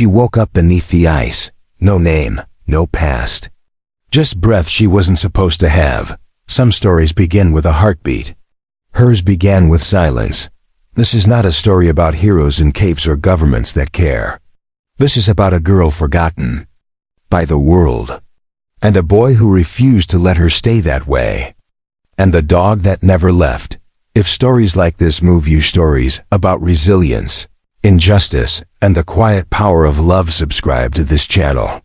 she woke up beneath the ice. No name, no past. Just breath she wasn't supposed to have. Some stories begin with a heartbeat. Hers began with silence. This is not a story about heroes in capes or governments that care. This is about a girl forgotten by the world, and a boy who refused to let her stay that way, and the dog that never left. If stories like this move you, stories about resilience, injustice, and the quiet power of love, subscribe to this channel.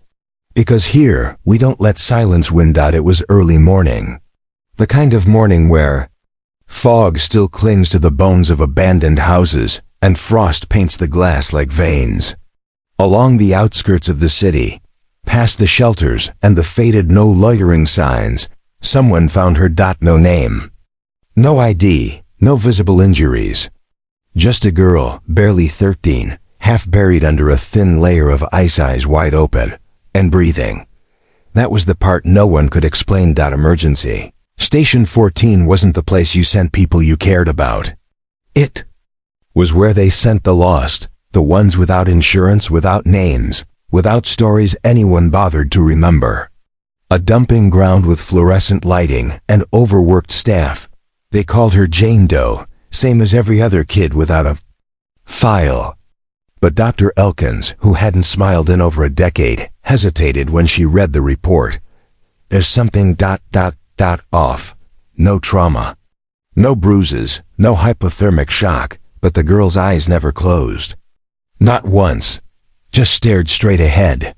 Because here, we don't let silence win. It was early morning. The kind of morning where fog still clings to the bones of abandoned houses, and frost paints the glass like veins. Along the outskirts of the city, past the shelters and the faded no loitering signs, someone found her. No name. No ID, no visible injuries. Just a girl, barely 13, half buried under a thin layer of ice, eyes wide open, and breathing. That was the part no one could explain. Emergency. Station 14 wasn't the place you sent people you cared about. It was where they sent the lost, the ones without insurance, without names, without stories anyone bothered to remember. A dumping ground with fluorescent lighting and overworked staff. They called her Jane Doe, same as every other kid without a file. But Dr. Elkins, who hadn't smiled in over a decade, hesitated when she read the report. There's something off. No trauma. No bruises, no hypothermic shock, but the girl's eyes never closed. Not once. Just stared straight ahead.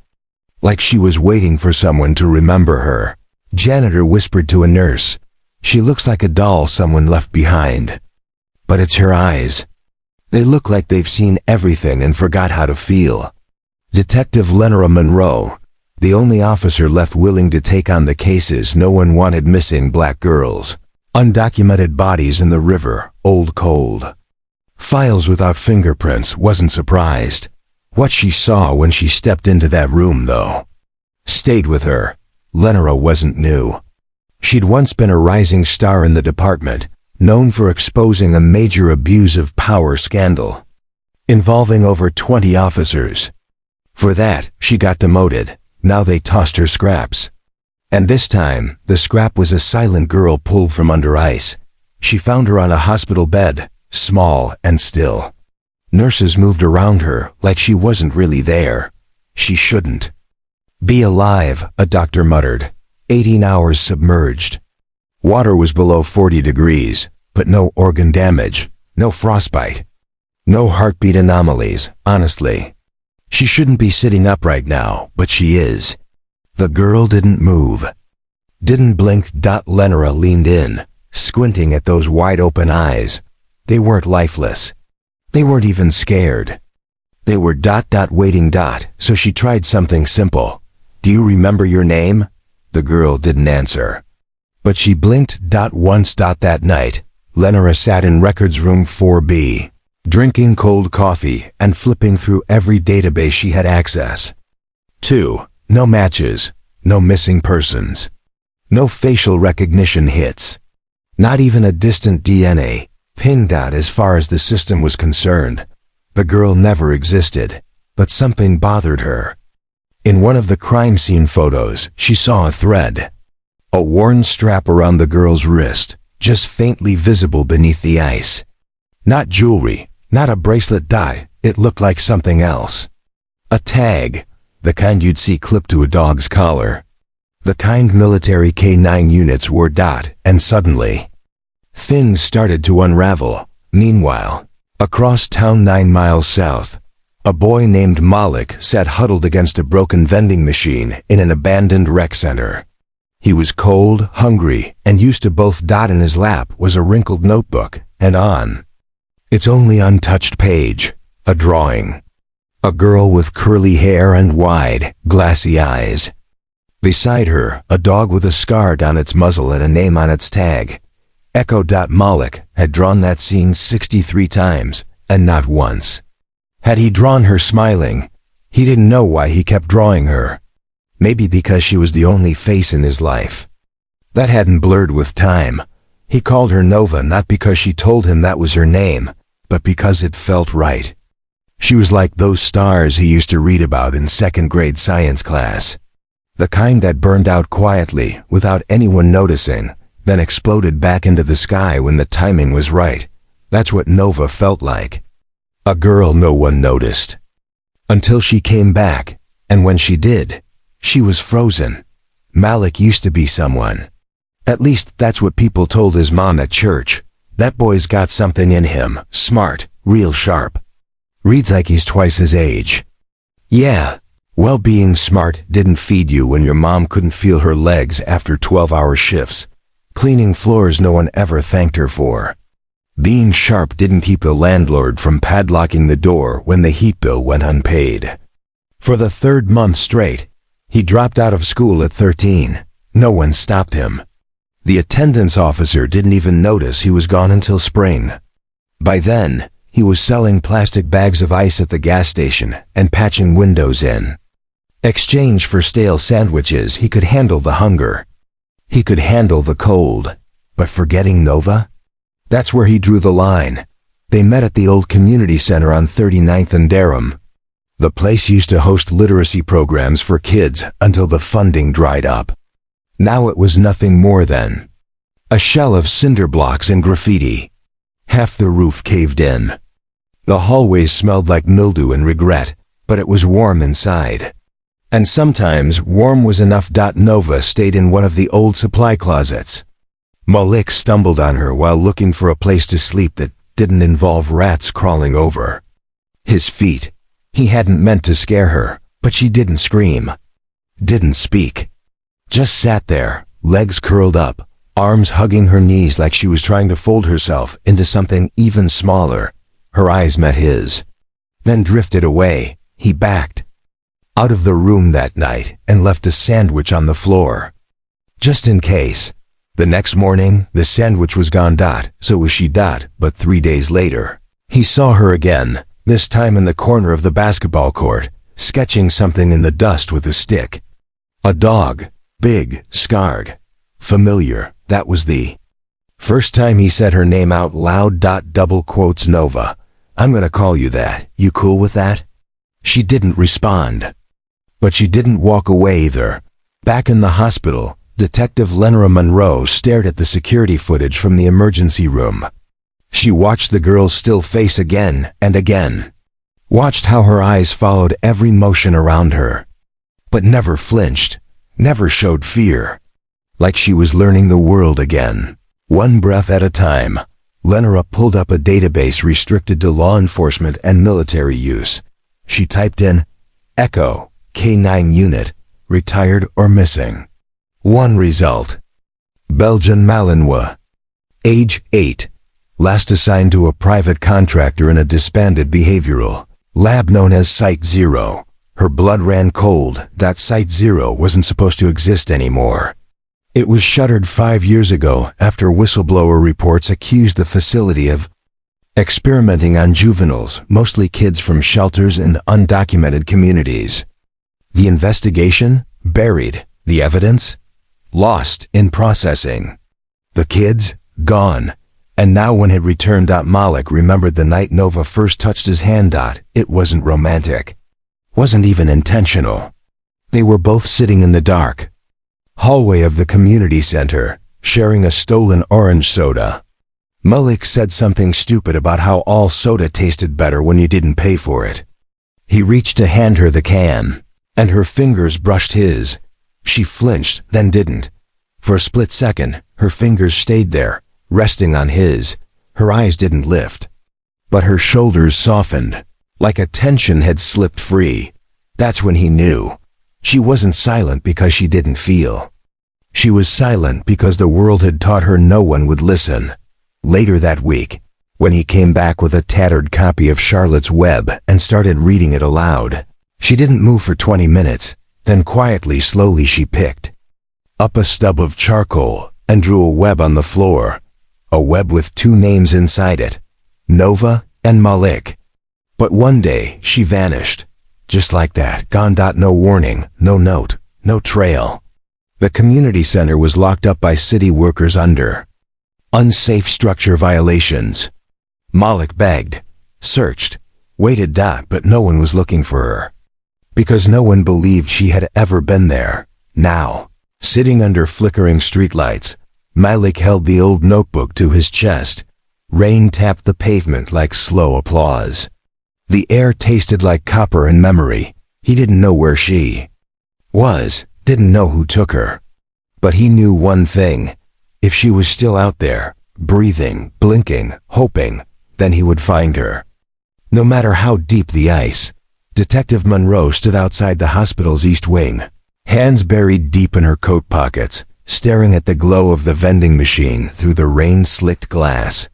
Like she was waiting for someone to remember her. Janitor whispered to a nurse, "She looks like a doll someone left behind." But it's her eyes. They look like they've seen everything and forgot how to feel. Detective Lenora Monroe, the only officer left willing to take on the cases no one wanted. Missing black girls. Undocumented bodies in the river, old cold. Files without fingerprints. Wasn't surprised. What she saw when she stepped into that room, though, stayed with her. Lenora wasn't new. She'd once been a rising star in the department, known for exposing a major abuse of power scandal, involving over 20 officers. For that, she got demoted. Now they tossed her scraps. And this time, the scrap was a silent girl pulled from under ice. She found her on a hospital bed, small and still. Nurses moved around her like she wasn't really there. She shouldn't be alive, a doctor muttered. 18 hours submerged. Water was below 40 degrees, but no organ damage, no frostbite, no heartbeat anomalies. Honestly, she shouldn't be sitting up right now, but she is. The girl didn't move. Didn't blink. Lenora leaned in, squinting at those wide-open eyes. They weren't lifeless. They weren't even scared. They were waiting. So she tried something simple. "Do you remember your name?" The girl didn't answer. But she blinked. Once. That night, Lenora sat in records room 4B, drinking cold coffee and flipping through every database she had access to. No matches, no missing persons, no facial recognition hits, not even a distant DNA ping. As far as the system was concerned, the girl never existed, but something bothered her. In one of the crime scene photos, she saw a thread, a worn strap around the girl's wrist, just faintly visible beneath the ice. Not jewelry, not a bracelet. It looked like something else. A tag, the kind you'd see clipped to a dog's collar. The kind military K9 units wore. And suddenly, things started to unravel. Meanwhile, across town 9 miles south, a boy named Malik sat huddled against a broken vending machine in an abandoned rec center. He was cold, hungry, and used to both. In his lap was a wrinkled notebook, and on its only untouched page, a drawing. A girl with curly hair and wide, glassy eyes. Beside her, a dog with a scar down its muzzle and a name on its tag. Echo. Malik had drawn that scene 63 times, and not once had he drawn her smiling. He didn't know why he kept drawing her. Maybe because she was the only face in his life that hadn't blurred with time. He called her Nova not because she told him that was her name, but because it felt right. She was like those stars he used to read about in second-grade science class. The kind that burned out quietly, without anyone noticing, then exploded back into the sky when the timing was right. That's what Nova felt like. A girl no one noticed. Until she came back, and when she did, she was frozen. Malik used to be someone. At least that's what people told his mom at church. That boy's got something in him, smart, real sharp. Reads like he's twice his age. Yeah, well, being smart didn't feed you when your mom couldn't feel her legs after 12-hour shifts, cleaning floors no one ever thanked her for. Being sharp didn't keep the landlord from padlocking the door when the heat bill went unpaid. For the third month straight, he dropped out of school at 13. No one stopped him. The attendance officer didn't even notice he was gone until spring. By then, he was selling plastic bags of ice at the gas station and patching windows in. Exchange for stale sandwiches, he could handle the hunger. He could handle the cold. But forgetting Nova? That's where he drew the line. They met at the old community center on 39th and Durham. The place used to host literacy programs for kids until the funding dried up. Now it was nothing more than a shell of cinder blocks and graffiti. Half the roof caved in. The hallways smelled like mildew and regret, but it was warm inside. And sometimes warm was enough. Nova stayed in one of the old supply closets. Malik stumbled on her while looking for a place to sleep that didn't involve rats crawling over his feet. He hadn't meant to scare her, but she didn't scream, didn't speak. Just sat there, legs curled up, arms hugging her knees like she was trying to fold herself into something even smaller. Her eyes met his, then drifted away. He backed out of the room that night and left a sandwich on the floor. Just in case. The next morning, the sandwich was gone. So was she. But 3 days later, he saw her again, this time in the corner of the basketball court, sketching something in the dust with a stick. A dog. Big, scarred. Familiar. That was the first time he said her name out loud. Double quotes Nova. I'm gonna call you that. You cool with that? She didn't respond. But she didn't walk away either. Back in the hospital, Detective Lenora Monroe stared at the security footage from the emergency room. She watched the girl's still face again and again. Watched how her eyes followed every motion around her. But never flinched. Never showed fear. Like she was learning the world again. One breath at a time, Lenora pulled up a database restricted to law enforcement and military use. She typed in, Echo, K9 unit, retired or missing. One result. Belgian Malinois. Age 8. Last assigned to a private contractor in a disbanded behavioral lab known as Site Zero. Her blood ran cold. That Site Zero wasn't supposed to exist anymore. It was shuttered 5 years ago after whistleblower reports accused the facility of experimenting on juveniles, mostly kids from shelters and undocumented communities. The investigation? Buried. The evidence? Lost in processing. The kids? Gone. And now when it returned, Malik remembered the night Nova first touched his hand. It wasn't romantic. Wasn't even intentional. They were both sitting in the dark hallway of the community center, sharing a stolen orange soda. Malik said something stupid about how all soda tasted better when you didn't pay for it. He reached to hand her the can, and her fingers brushed his. She flinched, then didn't. For a split second, her fingers stayed there, resting on his. Her eyes didn't lift. But her shoulders softened, like a tension had slipped free. That's when he knew. She wasn't silent because she didn't feel. She was silent because the world had taught her no one would listen. Later that week, when he came back with a tattered copy of Charlotte's Web and started reading it aloud, she didn't move for 20 minutes. Then quietly, slowly she picked up a stub of charcoal and drew a web on the floor. A web with 2 names inside it, Nova and Malik. But one day, she vanished. Just like that, gone. No warning, no note, no trail. The community center was locked up by city workers under unsafe structure violations. Malik begged, searched, Waited. But no one was looking for her. Because no one believed she had ever been there. Now, sitting under flickering streetlights, Malik held the old notebook to his chest. Rain tapped the pavement like slow applause. The air tasted like copper and memory. He didn't know where she was, didn't know who took her. But he knew one thing. If she was still out there, breathing, blinking, hoping, then he would find her. No matter how deep the ice, Detective Monroe stood outside the hospital's east wing, hands buried deep in her coat pockets, staring at the glow of the vending machine through the rain-slicked glass.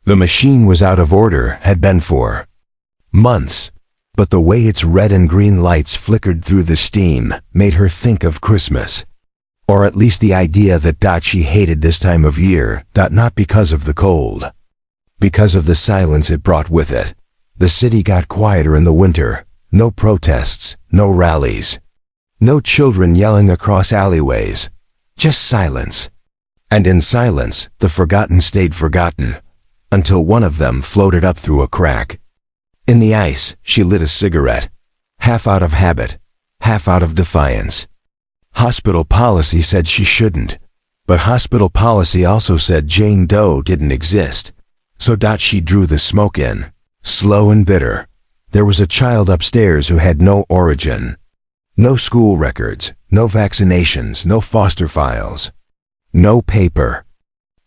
The machine was out of order, had been for months, but the way its red and green lights flickered through the steam made her think of Christmas. Or at least the idea that she hated this time of year, not because of the cold. Because of the silence it brought with it. The city got quieter in the winter. No protests, no rallies. No children yelling across alleyways. Just silence. And in silence, the forgotten stayed forgotten, until one of them floated up through a crack. In the ice, she lit a cigarette, half out of habit, half out of defiance. Hospital policy said she shouldn't, but hospital policy also said Jane Doe didn't exist. So she drew the smoke in, slow and bitter. There was a child upstairs who had no origin. No school records, no vaccinations, no foster files. No paper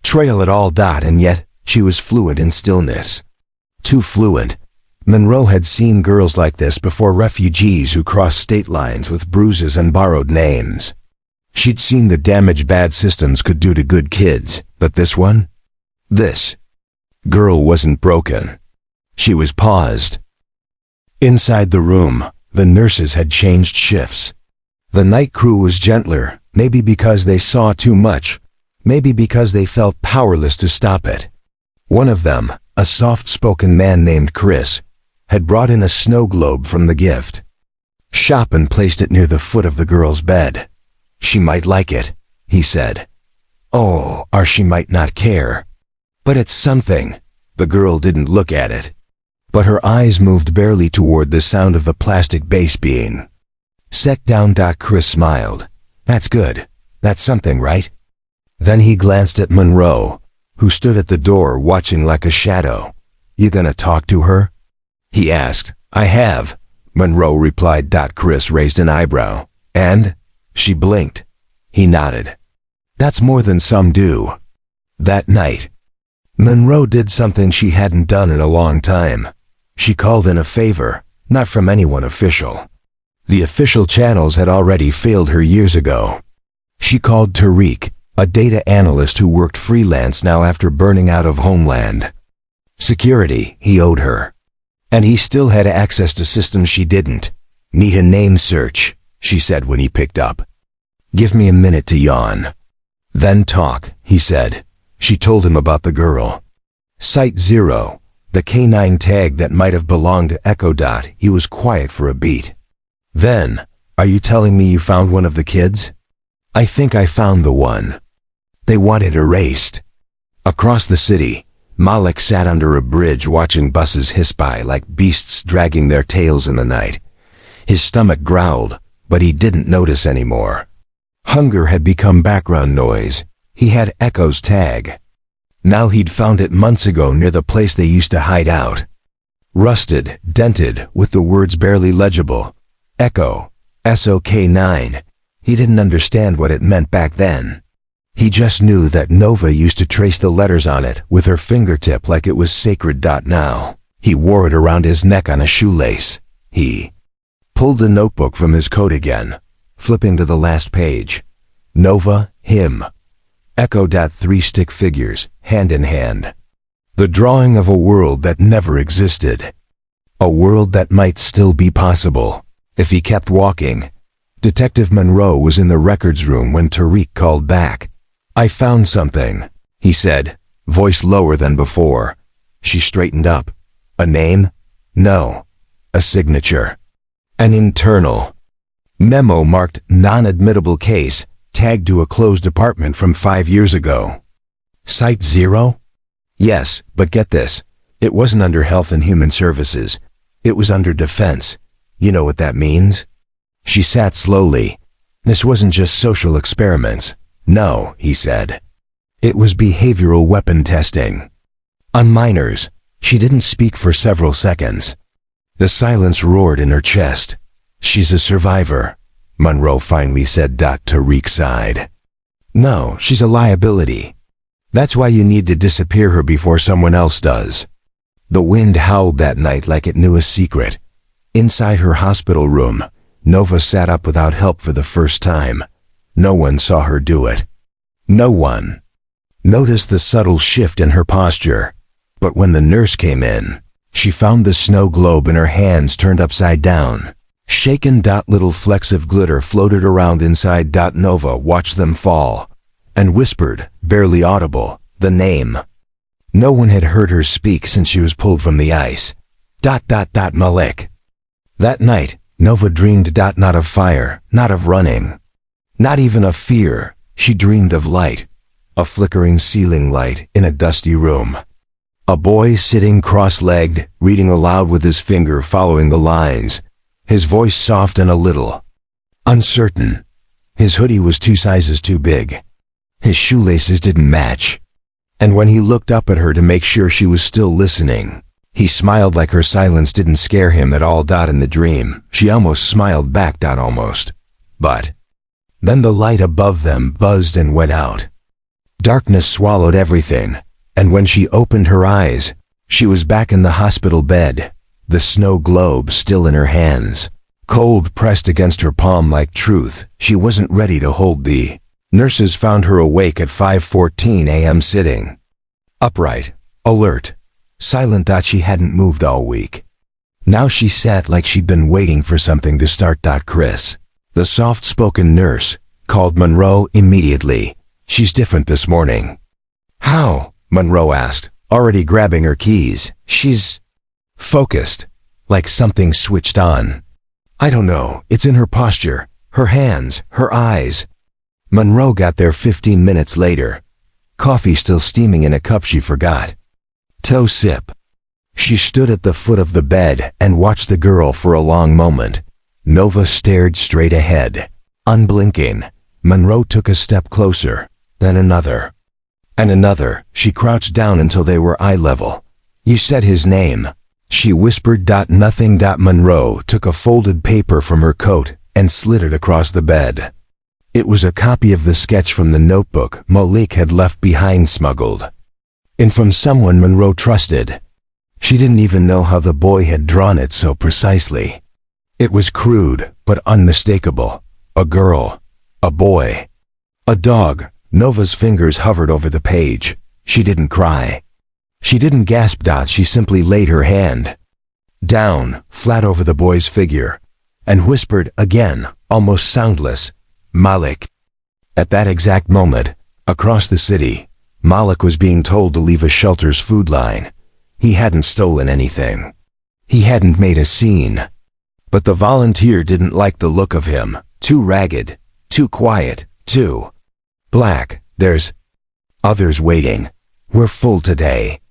trail at all. And yet, she was fluent in stillness. Too fluent. Monroe had seen girls like this before, refugees who crossed state lines with bruises and borrowed names. She'd seen the damage bad systems could do to good kids, but this one? This girl wasn't broken. She was paused. Inside the room, the nurses had changed shifts. The night crew was gentler, maybe because they saw too much, maybe because they felt powerless to stop it. One of them, a soft-spoken man named Chris, had brought in a snow globe from the gift shop and placed it near the foot of the girl's bed. She might like it, he said. Oh, or she might not care. But it's something. The girl didn't look at it, but her eyes moved barely toward the sound of the plastic base being set down. Chris smiled. That's good. That's something, right? Then he glanced at Monroe, who stood at the door watching like a shadow. You gonna talk to her? He asked. I have, Monroe replied. Chris raised an eyebrow. And? She blinked. He nodded. That's more than some do. That night, Monroe did something she hadn't done in a long time. She called in a favor, not from anyone official. The official channels had already failed her years ago. She called Tariq, a data analyst who worked freelance now after burning out of Homeland Security. He owed her. And he still had access to systems she didn't. Need a name search, she said when he picked up. Give me a minute to yawn. Then talk, he said. She told him about the girl. Site 0, the K9 tag that might have belonged to Echo. He was quiet for a beat. Then, are you telling me you found one of the kids? I think I found the one they wanted erased. Across the city, Malik sat under a bridge watching buses hiss by like beasts dragging their tails in the night. His stomach growled, but he didn't notice anymore. Hunger had become background noise. He had Echo's tag. Now he'd found it months ago near the place they used to hide out. Rusted, dented, with the words barely legible. Echo, SOK9. He didn't understand what it meant back then. He just knew that Nova used to trace the letters on it with her fingertip like it was sacred. Now, he wore it around his neck on a shoelace. He pulled the notebook from his coat again, flipping to the last page. Nova, him. Echo. 3 stick figures, hand in hand. The drawing of a world that never existed. A world that might still be possible, if he kept walking. Detective Monroe was in the records room when Tariq called back. I found something, he said, voice lower than before. She straightened up. A name? No. A signature. An internal memo marked non-admittable case, tagged to a closed apartment from 5 years ago. Site 0? Yes, but get this. It wasn't under Health and Human Services. It was under defense. You know what that means? She sat slowly. This wasn't just social experiments. No, he said. It was behavioral weapon testing. On minors. She didn't speak for several seconds. The silence roared in her chest. She's a survivor, Monroe finally said. Tariq sighed. No, she's a liability. That's why you need to disappear her before someone else does. The wind howled that night like it knew a secret. Inside her hospital room, Nova sat up without help for the first time. No one saw her do it. No one. Noticed the subtle shift in her posture. But when the nurse came in, she found the snow globe in her hands turned upside down. Shaken. Little flecks of glitter floated around inside. Nova watched them fall and whispered, barely audible, the name. No one had heard her speak since she was pulled from the ice. Malik. That night, Nova dreamed. Not of fire, not of running, not even of fear. She dreamed of light, a flickering ceiling light in a dusty room. A boy sitting cross-legged, reading aloud with his finger following the lines, his voice soft and a little uncertain. His hoodie was 2 sizes too big. His shoelaces didn't match. And when he looked up at her to make sure she was still listening, he smiled like her silence didn't scare him at all. In the dream, she almost smiled back. Almost. But then the light above them buzzed and went out. Darkness swallowed everything. And when she opened her eyes, she was back in the hospital bed, the snow globe still in her hands, cold pressed against her palm like truth she wasn't ready to hold. The nurses found her awake at 5:14 a.m. sitting upright, alert, silent. She hadn't moved all week. Now she sat like she'd been waiting for something to start. Chris, the soft-spoken nurse, called Monroe immediately. She's different this morning. How? Monroe asked, already grabbing her keys. She's focused, like something switched on. I don't know, it's in her posture, her hands, her eyes. Monroe got there 15 minutes later. Coffee still steaming in a cup she forgot. Toe sip. She stood at the foot of the bed and watched the girl for a long moment. Nova stared straight ahead. Unblinking, Monroe took a step closer, then another. And another. She crouched down until they were eye level. You said his name, she whispered. Nothing. Monroe took a folded paper from her coat and slid it across the bed. It was a copy of the sketch from the notebook Malik had left behind, smuggled in from someone Monroe trusted. She didn't even know how the boy had drawn it so precisely. It was crude, but unmistakable. A girl, a boy, a dog. Nova's fingers hovered over the page. She didn't cry. She didn't gasp. She simply laid her hand down, flat over the boy's figure, and whispered again, almost soundless, Malik. At that exact moment, across the city, Malik was being told to leave a shelter's food line. He hadn't stolen anything. He hadn't made a scene. But the volunteer didn't like the look of him. Too ragged, too quiet, too black. There's others waiting. We're full today.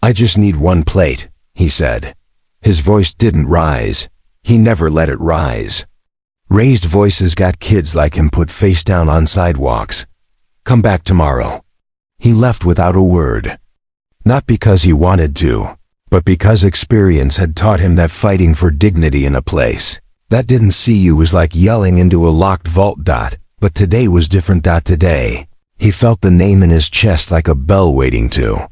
I just need 1 plate, he said. His voice didn't rise. He never let it rise. Raised voices got kids like him put face down on sidewalks. Come back tomorrow. He left without a word. Not because he wanted to, but because experience had taught him that fighting for dignity in a place that didn't see you was like yelling into a locked vault. But today was different. Today, he felt the name in his chest like a bell waiting to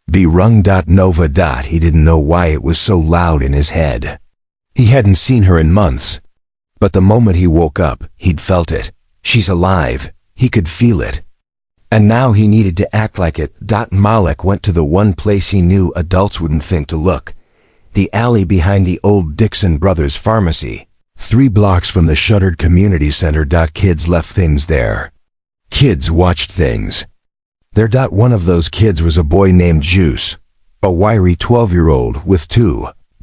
be rung. Nova. He didn't know why it was so loud in his head. He hadn't seen her in months. But the moment he woke up, he'd felt it. She's alive. He could feel it. And now he needed to act like it. Malik went to the one place he knew adults wouldn't think to look. The alley behind the old Dixon Brothers pharmacy. 3 blocks from the shuttered community center. Kids left things there. Kids watched things. There. One of those kids was a boy named Juice, a wiry 12-year-old with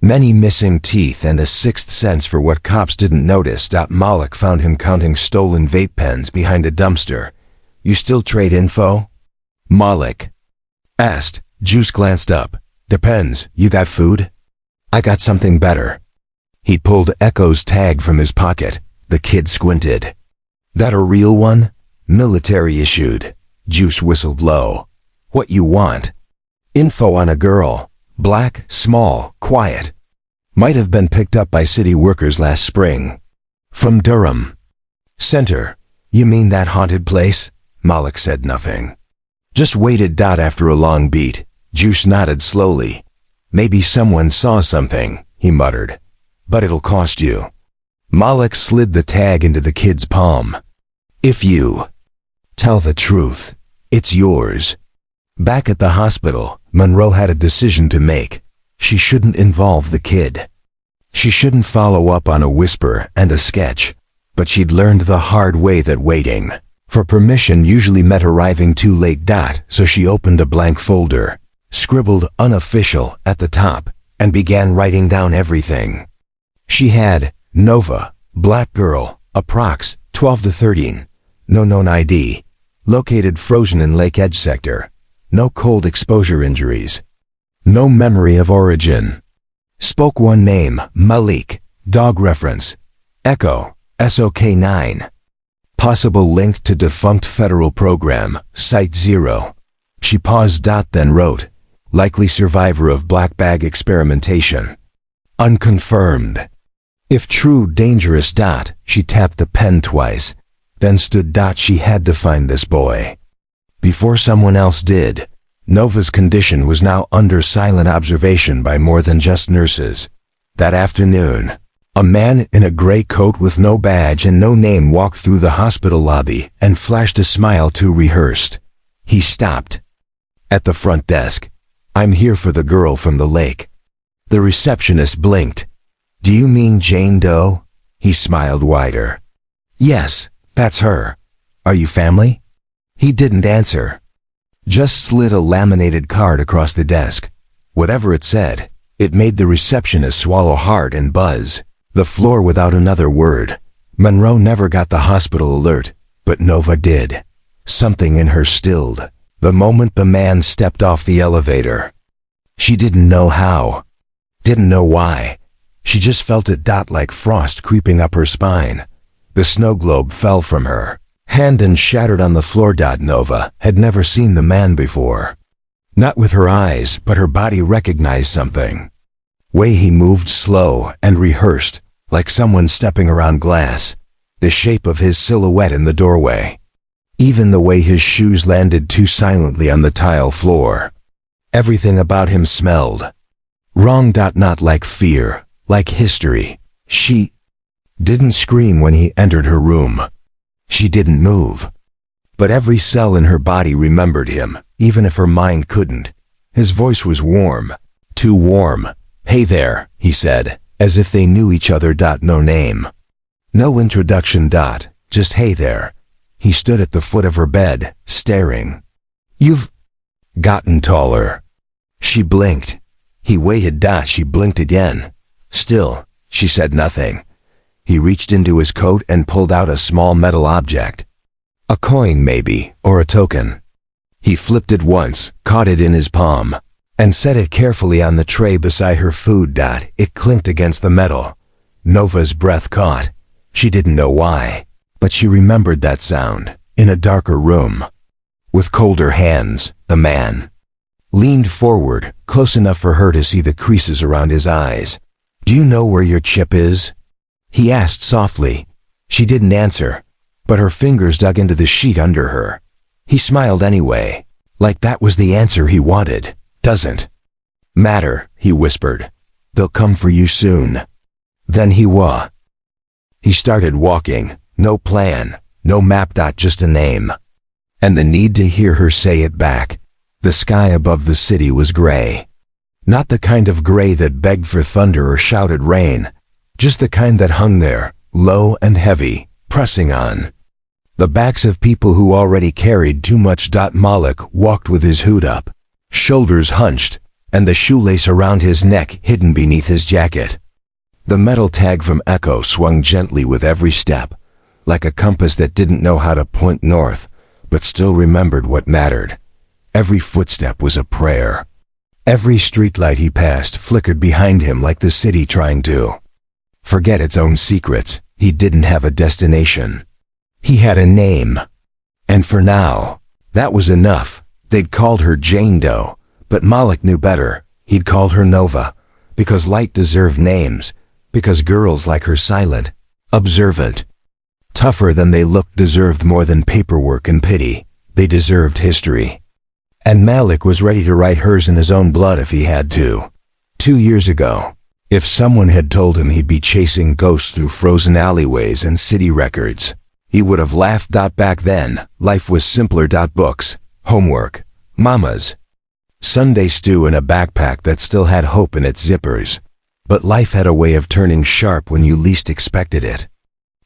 many missing teeth and a sixth sense for what cops didn't notice. Malik found him counting stolen vape pens behind a dumpster. You still trade info? Malik asked. Juice glanced up. Depends. You got food? I got something better. He pulled Echo's tag from his pocket. The kid squinted. That a real one? Military issued. Juice whistled low. What you want? Info on a girl. Black, small, quiet. Might have been picked up by city workers last spring. From Durham. Center. You mean that haunted place? Malik said nothing. Just waited. After a long beat, Juice nodded slowly. Maybe someone saw something, he muttered. But it'll cost you. Malik slid the tag into the kid's palm. If you tell the truth, it's yours. Back at the hospital, Monroe had a decision to make. She shouldn't involve the kid. She shouldn't follow up on a whisper and a sketch. But she'd learned the hard way that waiting for permission usually meant arriving too late. So she opened a blank folder, scribbled unofficial at the top, and began writing down everything. She had Nova, black girl, approx. 12 to 13, no known ID, located frozen in Lake Edge sector, no cold exposure injuries, no memory of origin. Spoke one name, Malik, dog reference, Echo, SOK9. Possible link to defunct federal program, Site 0. She paused. Then wrote, likely survivor of black bag experimentation. Unconfirmed. If true, dangerous. She tapped the pen twice, then stood. She had to find this boy. Before someone else did. Nova's condition was now under silent observation by more than just nurses. That afternoon, a man in a gray coat with no badge and no name walked through the hospital lobby and flashed a smile too rehearsed. He stopped. At the front desk. I'm here for the girl from the lake. The receptionist blinked. Do you mean Jane Doe? He smiled wider. Yes, that's her. Are you family? He didn't answer. Just slid a laminated card across the desk. Whatever it said, it made the receptionist swallow hard and buzz the floor without another word. Monroe never got the hospital alert, but Nova did. Something in her stilled the moment the man stepped off the elevator. She didn't know how. Didn't know why. She just felt it. Like frost creeping up her spine. The snow globe fell from her hand and shattered on the floor. Nova had never seen the man before. Not with her eyes, but her body recognized something. Way he moved, slow and rehearsed, like someone stepping around glass. The shape of his silhouette in the doorway. Even the way his shoes landed too silently on the tile floor. Everything about him smelled wrong. Not like fear, like history. She didn't scream when he entered her room. She didn't move. But every cell in her body remembered him, even if her mind couldn't. His voice was warm, too warm. Hey there, he said, as if they knew each other. No name. No introduction. Just hey there. He stood at the foot of her bed, staring. You've gotten taller. She blinked. He waited. She blinked again. Still, she said nothing. He reached into his coat and pulled out a small metal object. A coin maybe, or a token. He flipped it once, caught it in his palm, and set it carefully on the tray beside her food. It clinked against the metal. Nova's breath caught. She didn't know why, but she remembered that sound, in a darker room. With colder hands, the man leaned forward, close enough for her to see the creases around his eyes. Do you know where your chip is? He asked softly. She didn't answer, but her fingers dug into the sheet under her. He smiled anyway, like that was the answer he wanted. Doesn't matter, he whispered. They'll come for you soon. Then he started walking, no plan, no map. Just a name. And the need to hear her say it back. The sky above the city was gray. Not the kind of gray that begged for thunder or shouted rain. Just the kind that hung there, low and heavy, pressing on the backs of people who already carried too much. Malik walked with his hood up, shoulders hunched, and the shoelace around his neck hidden beneath his jacket. The metal tag from Echo swung gently with every step, like a compass that didn't know how to point north, but still remembered what mattered. Every footstep was a prayer. Every streetlight he passed flickered behind him like the city trying to forget its own secrets. He didn't have a destination. He had a name. And for now, that was enough. They'd called her Jane Doe, but Malik knew better. He'd called her Nova, because light deserved names, because girls like her silent, observant, tougher than they looked deserved more than paperwork and pity. They deserved history. And Malik was ready to write hers in his own blood if he had to. 2 years ago, if someone had told him he'd be chasing ghosts through frozen alleyways and city records, he would have laughed. Back then, life was simpler. Books, homework, mamas, Sunday stew in a backpack that still had hope in its zippers. But life had a way of turning sharp when you least expected it.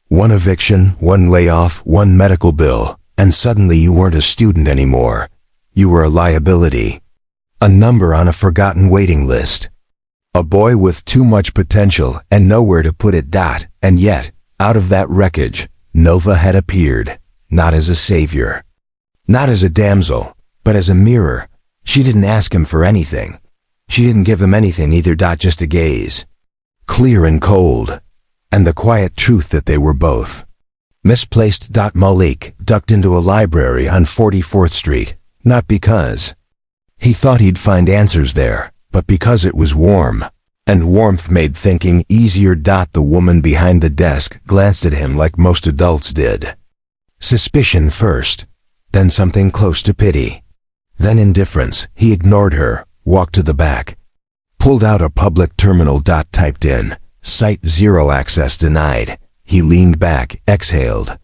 One eviction, one layoff, one medical bill, and suddenly you weren't a student anymore. You were a liability. A number on a forgotten waiting list. A boy with too much potential and nowhere to put it. And yet, out of that wreckage, Nova had appeared, not as a savior, not as a damsel, but as a mirror. She didn't ask him for anything. She didn't give him anything either. Just a gaze, clear and cold, and the quiet truth that they were both misplaced. Malik ducked into a library on 44th Street, not because he thought he'd find answers there, but because it was warm, and warmth made thinking easier. The woman behind the desk glanced at him like most adults did. Suspicion first, then something close to pity, then indifference. He ignored her, walked to the back, pulled out a public terminal. Typed in, Site 0 access denied. He leaned back, exhaled.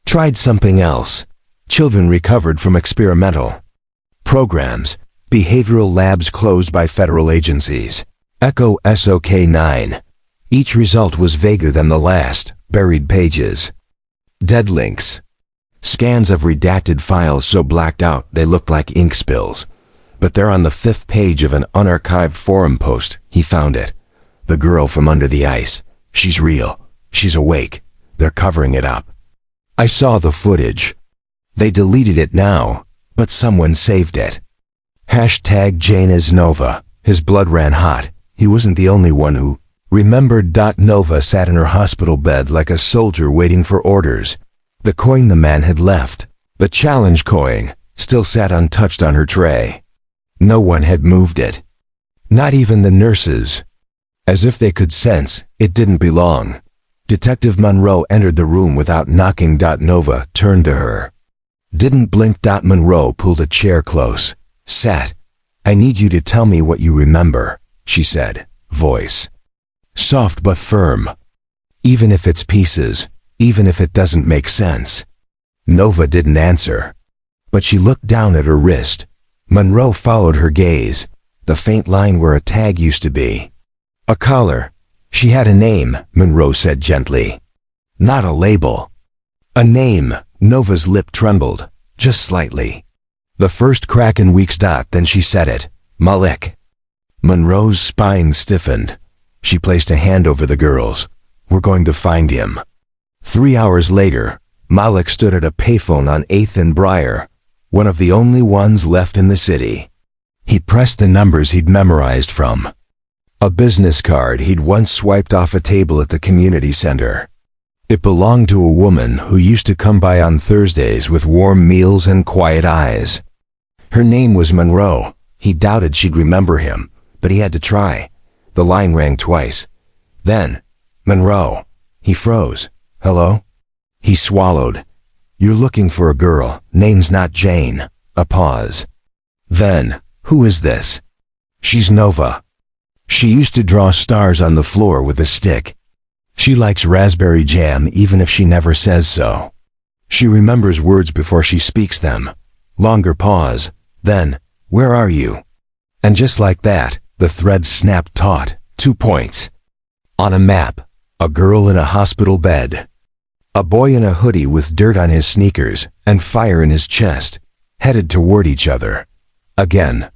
Tried something else. Children recovered from experimental programs. Behavioral labs closed by federal agencies. Echo SOK 9. Each result was vaguer than the last. Buried pages. Dead links. Scans of redacted files so blacked out they looked like ink spills. But there on the 5th page of an unarchived forum post, he found it. The girl from under the ice. She's real. She's awake. They're covering it up. I saw the footage. They deleted it now, but someone saved it. Hashtag Jane is Nova. His blood ran hot. He wasn't the only one who remembered. Nova sat in her hospital bed like a soldier waiting for orders. The coin the man had left, the challenge coin, still sat untouched on her tray. No one had moved it. Not even the nurses. As if they could sense it didn't belong. Detective Monroe entered the room without knocking. Nova turned to her. Didn't blink. Monroe pulled a chair close. Sat. I need you to tell me what you remember, she said, voice soft but firm. Even if it's pieces, even if it doesn't make sense. Nova didn't answer, but she looked down at her wrist. Monroe followed her gaze, the faint line where a tag used to be. A collar. She had a name, Monroe said gently. Not a label. A name. Nova's lip trembled, just slightly. The first crack in weeks. Then she said it. Malik. Monroe's spine stiffened. She placed a hand over the girl's. We're going to find him. 3 hours later, Malik stood at a payphone on 8th and Briar, one of the only ones left in the city. He pressed the numbers he'd memorized from a business card he'd once swiped off a table at the community center. It belonged to a woman who used to come by on Thursdays with warm meals and quiet eyes. Her name was Monroe. He doubted she'd remember him, but he had to try. The line rang twice. Then, Monroe. He froze. Hello? He swallowed. You're looking for a girl. Name's not Jane. A pause. Then, who is this? She's Nova. She used to draw stars on the floor with a stick. She likes raspberry jam even if she never says so. She remembers words before she speaks them. Longer pause. Then, where are you? And just like that, the thread snapped taut. 2 points. On a map, a girl in a hospital bed. A boy in a hoodie with dirt on his sneakers and fire in his chest, headed toward each other. Again,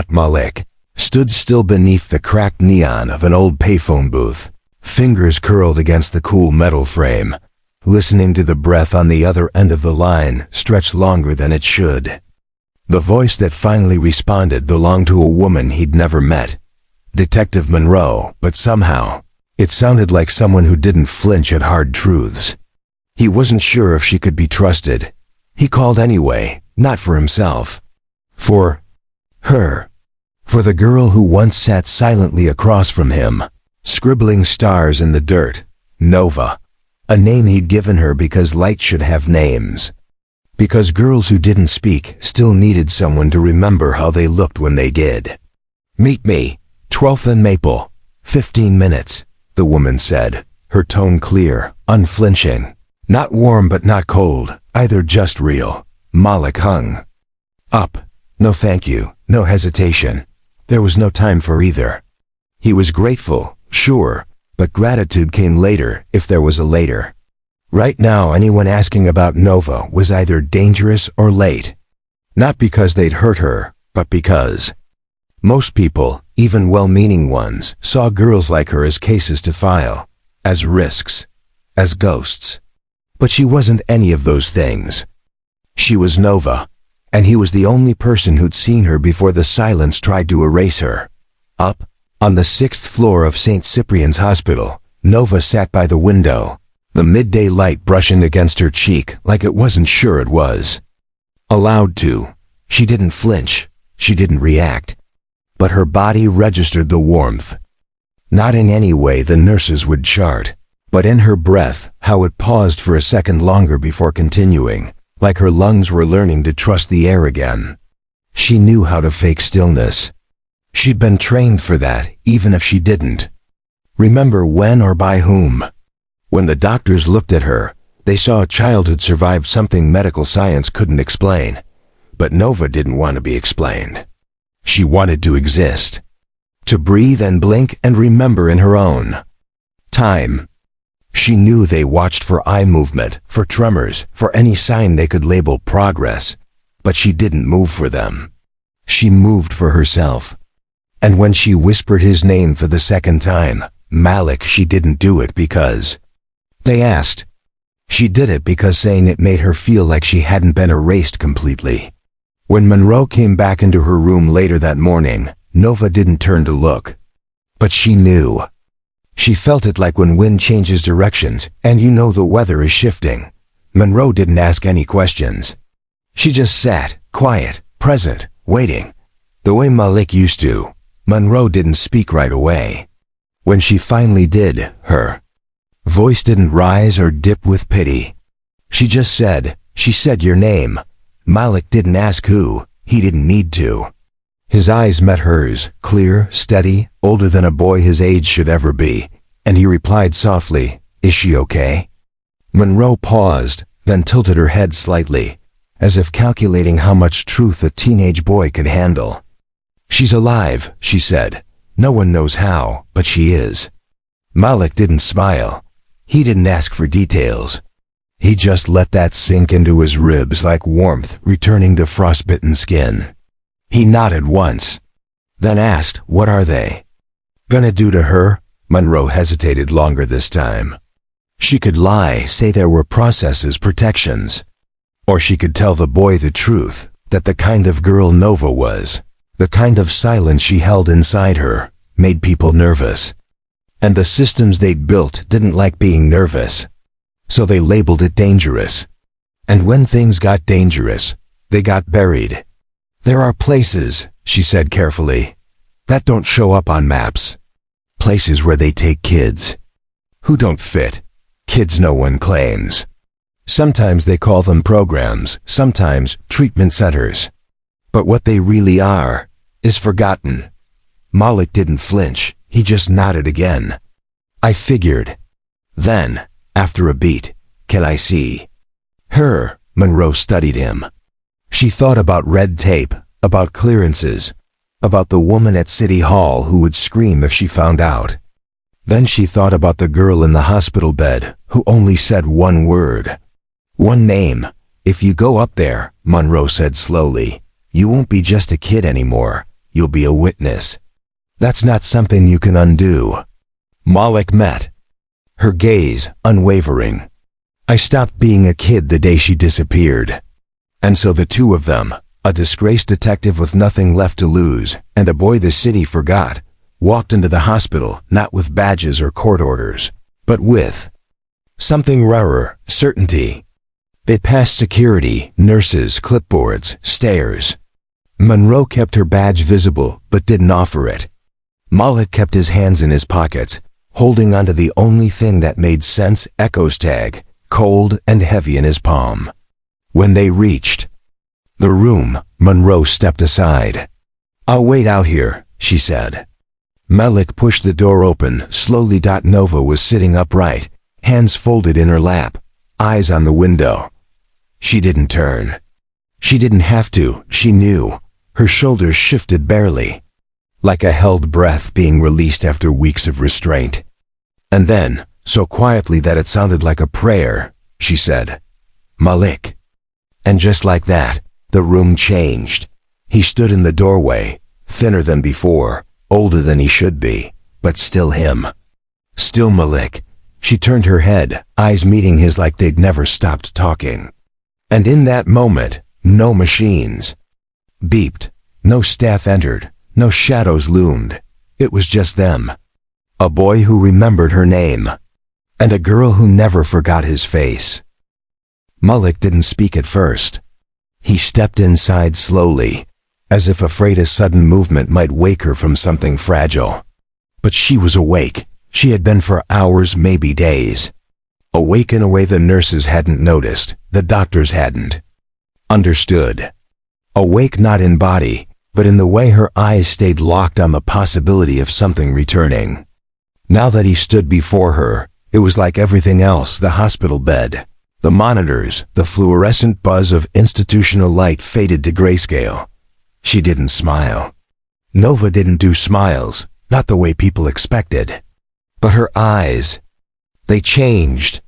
Malik stood still beneath the cracked neon of an old payphone booth, fingers curled against the cool metal frame, listening to the breath on the other end of the line stretch longer than it should. The voice that finally responded belonged to a woman he'd never met. Detective Monroe, but somehow, it sounded like someone who didn't flinch at hard truths. He wasn't sure if she could be trusted. He called anyway, not for himself. For her. For the girl who once sat silently across from him, scribbling stars in the dirt. Nova. A name he'd given her because light should have names. Because girls who didn't speak still needed someone to remember how they looked when they did. "Meet me, 12th and Maple. 15 minutes, the woman said, her tone clear, unflinching. Not warm but not cold, either just real. Malik hung up. No thank you, no hesitation. There was no time for either. He was grateful, sure, but gratitude came later, if there was a later. Right now, anyone asking about Nova was either dangerous or late. Not because they'd hurt her, but because most people, even well-meaning ones, saw girls like her as cases to file, as risks, as ghosts. But she wasn't any of those things. She was Nova, and he was the only person who'd seen her before the silence tried to erase her. Up, on the 6th floor of St. Cyprian's Hospital, Nova sat by the window, the midday light brushing against her cheek like it wasn't sure it was. Allowed to. She didn't flinch. She didn't react. But her body registered the warmth. Not in any way the nurses would chart, but in her breath, how it paused for a second longer before continuing, like her lungs were learning to trust the air again. She knew how to fake stillness. She'd been trained for that, even if she didn't. Remember when or by whom? When the doctors looked at her, they saw a child who'd survived something medical science couldn't explain. But Nova didn't want to be explained. She wanted to exist. To breathe and blink and remember in her own time. She knew they watched for eye movement, for tremors, for any sign they could label progress. But she didn't move for them. She moved for herself. And when she whispered his name for the second time, Malik, she didn't do it because they asked. She did it because saying it made her feel like she hadn't been erased completely. When Monroe came back into her room later that morning, Nova didn't turn to look. But she knew. She felt it like when wind changes directions and you know the weather is shifting. Monroe didn't ask any questions. She just sat, quiet, present, waiting. The way Malik used to. Monroe didn't speak right away. When she finally did, her voice didn't rise or dip with pity. She said your name. Malik didn't ask who, he didn't need to. His eyes met hers, clear, steady, older than a boy his age should ever be, and he replied softly, "Is she okay?" Monroe paused, then tilted her head slightly, as if calculating how much truth a teenage boy could handle. "She's alive," she said. "No one knows how, but she is." Malik didn't smile. He didn't ask for details. He just let that sink into his ribs like warmth returning to frostbitten skin. He nodded once, then asked, "What are they gonna do to her?" Monroe hesitated longer this time. She could lie, say there were processes, protections. Or she could tell the boy the truth, that the kind of girl Nova was, the kind of silence she held inside her, made people nervous. And the systems they'd built didn't like being nervous. So they labeled it dangerous. And when things got dangerous, they got buried. "There are places," she said carefully, "that don't show up on maps. Places where they take kids who don't fit. Kids no one claims. Sometimes they call them programs, sometimes treatment centers. But what they really are is forgotten." Malik didn't flinch, he just nodded again. "I figured." Then, after a beat, "Can I see her?" Monroe studied him. She thought about red tape, about clearances, about the woman at City Hall who would scream if she found out. Then she thought about the girl in the hospital bed who only said one word. One name. "If you go up there," Monroe said slowly, "you won't be just a kid anymore. You'll be a witness. That's not something you can undo." Malik met her gaze, unwavering. "I stopped being a kid the day she disappeared." And so the two of them, A disgraced detective with nothing left to lose, and a boy the city forgot, walked into the hospital not with badges or court orders, but with something rarer, certainty. They passed security, nurses, clipboards, stairs. Monroe kept her badge visible, but didn't offer it. Malik kept his hands in his pockets, holding onto the only thing that made sense, Echo's tag, cold and heavy in his palm. When they reached the room, Monroe stepped aside. "I'll wait out here," she said. Malik pushed the door open slowly. Nova was sitting upright, hands folded in her lap, eyes on the window. She didn't turn. She didn't have to, she knew. Her shoulders shifted barely, like a held breath being released after weeks of restraint. And then, so quietly that it sounded like a prayer, she said, "Malik." And just like that, the room changed. He stood in the doorway, thinner than before, older than he should be, but still him. Still Malik. She turned her head, eyes meeting his like they'd never stopped talking. And in that moment, no machines beeped, no staff entered, no shadows loomed. It was just them. A boy who remembered her name, and a girl who never forgot his face. Malik didn't speak at first. He stepped inside slowly, as if afraid a sudden movement might wake her from something fragile. But she was awake. She had been for hours, maybe days. Awake in a way the nurses hadn't noticed, the doctors hadn't understood. Awake not in body, but in the way her eyes stayed locked on the possibility of something returning. Now that he stood before her, it was like everything else, the hospital bed, the monitors, the fluorescent buzz of institutional light faded to grayscale. She didn't smile. Nova didn't do smiles, not the way people expected. But her eyes, they changed.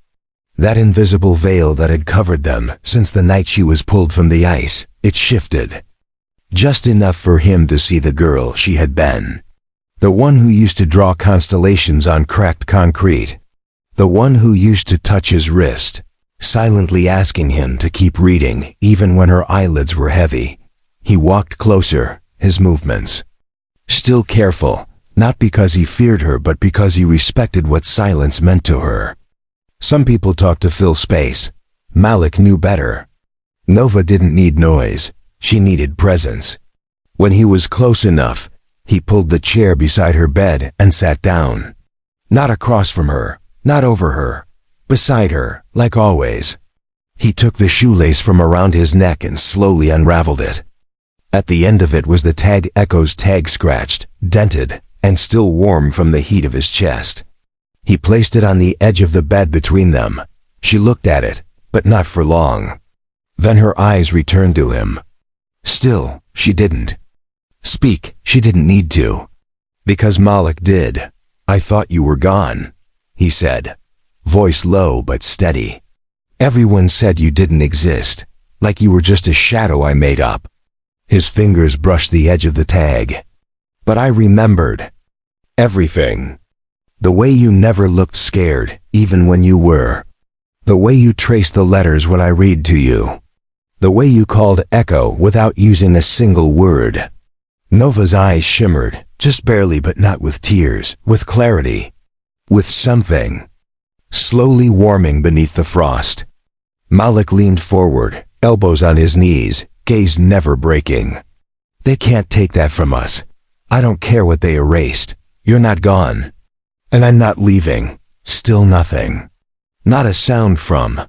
That invisible veil that had covered them since the night she was pulled from the ice, it shifted. Just enough for him to see the girl she had been. The one who used to draw constellations on cracked concrete. The one who used to touch his wrist, silently asking him to keep reading even when her eyelids were heavy. He walked closer, his movements still careful, not because he feared her but because he respected what silence meant to her. Some people talked to fill space. Malik knew better. Nova didn't need noise. She needed presence. When he was close enough, he pulled the chair beside her bed and sat down. Not across from her, not over her, beside her, like always. He took the shoelace from around his neck and slowly unraveled it. At the end of it was the tag, Echo's tag, scratched, dented, and still warm from the heat of his chest. He placed it on the edge of the bed between them. She looked at it, but not for long. Then her eyes returned to him. Still, she didn't speak. She didn't need to. Because Malik did. "I thought you were gone," he said, voice low but steady. "Everyone said you didn't exist, like you were just a shadow I made up." His fingers brushed the edge of the tag. "But I remembered everything. The way you never looked scared, even when you were. The way you traced the letters when I read to you. The way you called Echo without using a single word." Nova's eyes shimmered, just barely but not with tears, with clarity. With something slowly warming beneath the frost. Malik leaned forward, elbows on his knees, gaze never breaking. "They can't take that from us. I don't care what they erased. You're not gone. And I'm not leaving." Still nothing. Not a sound from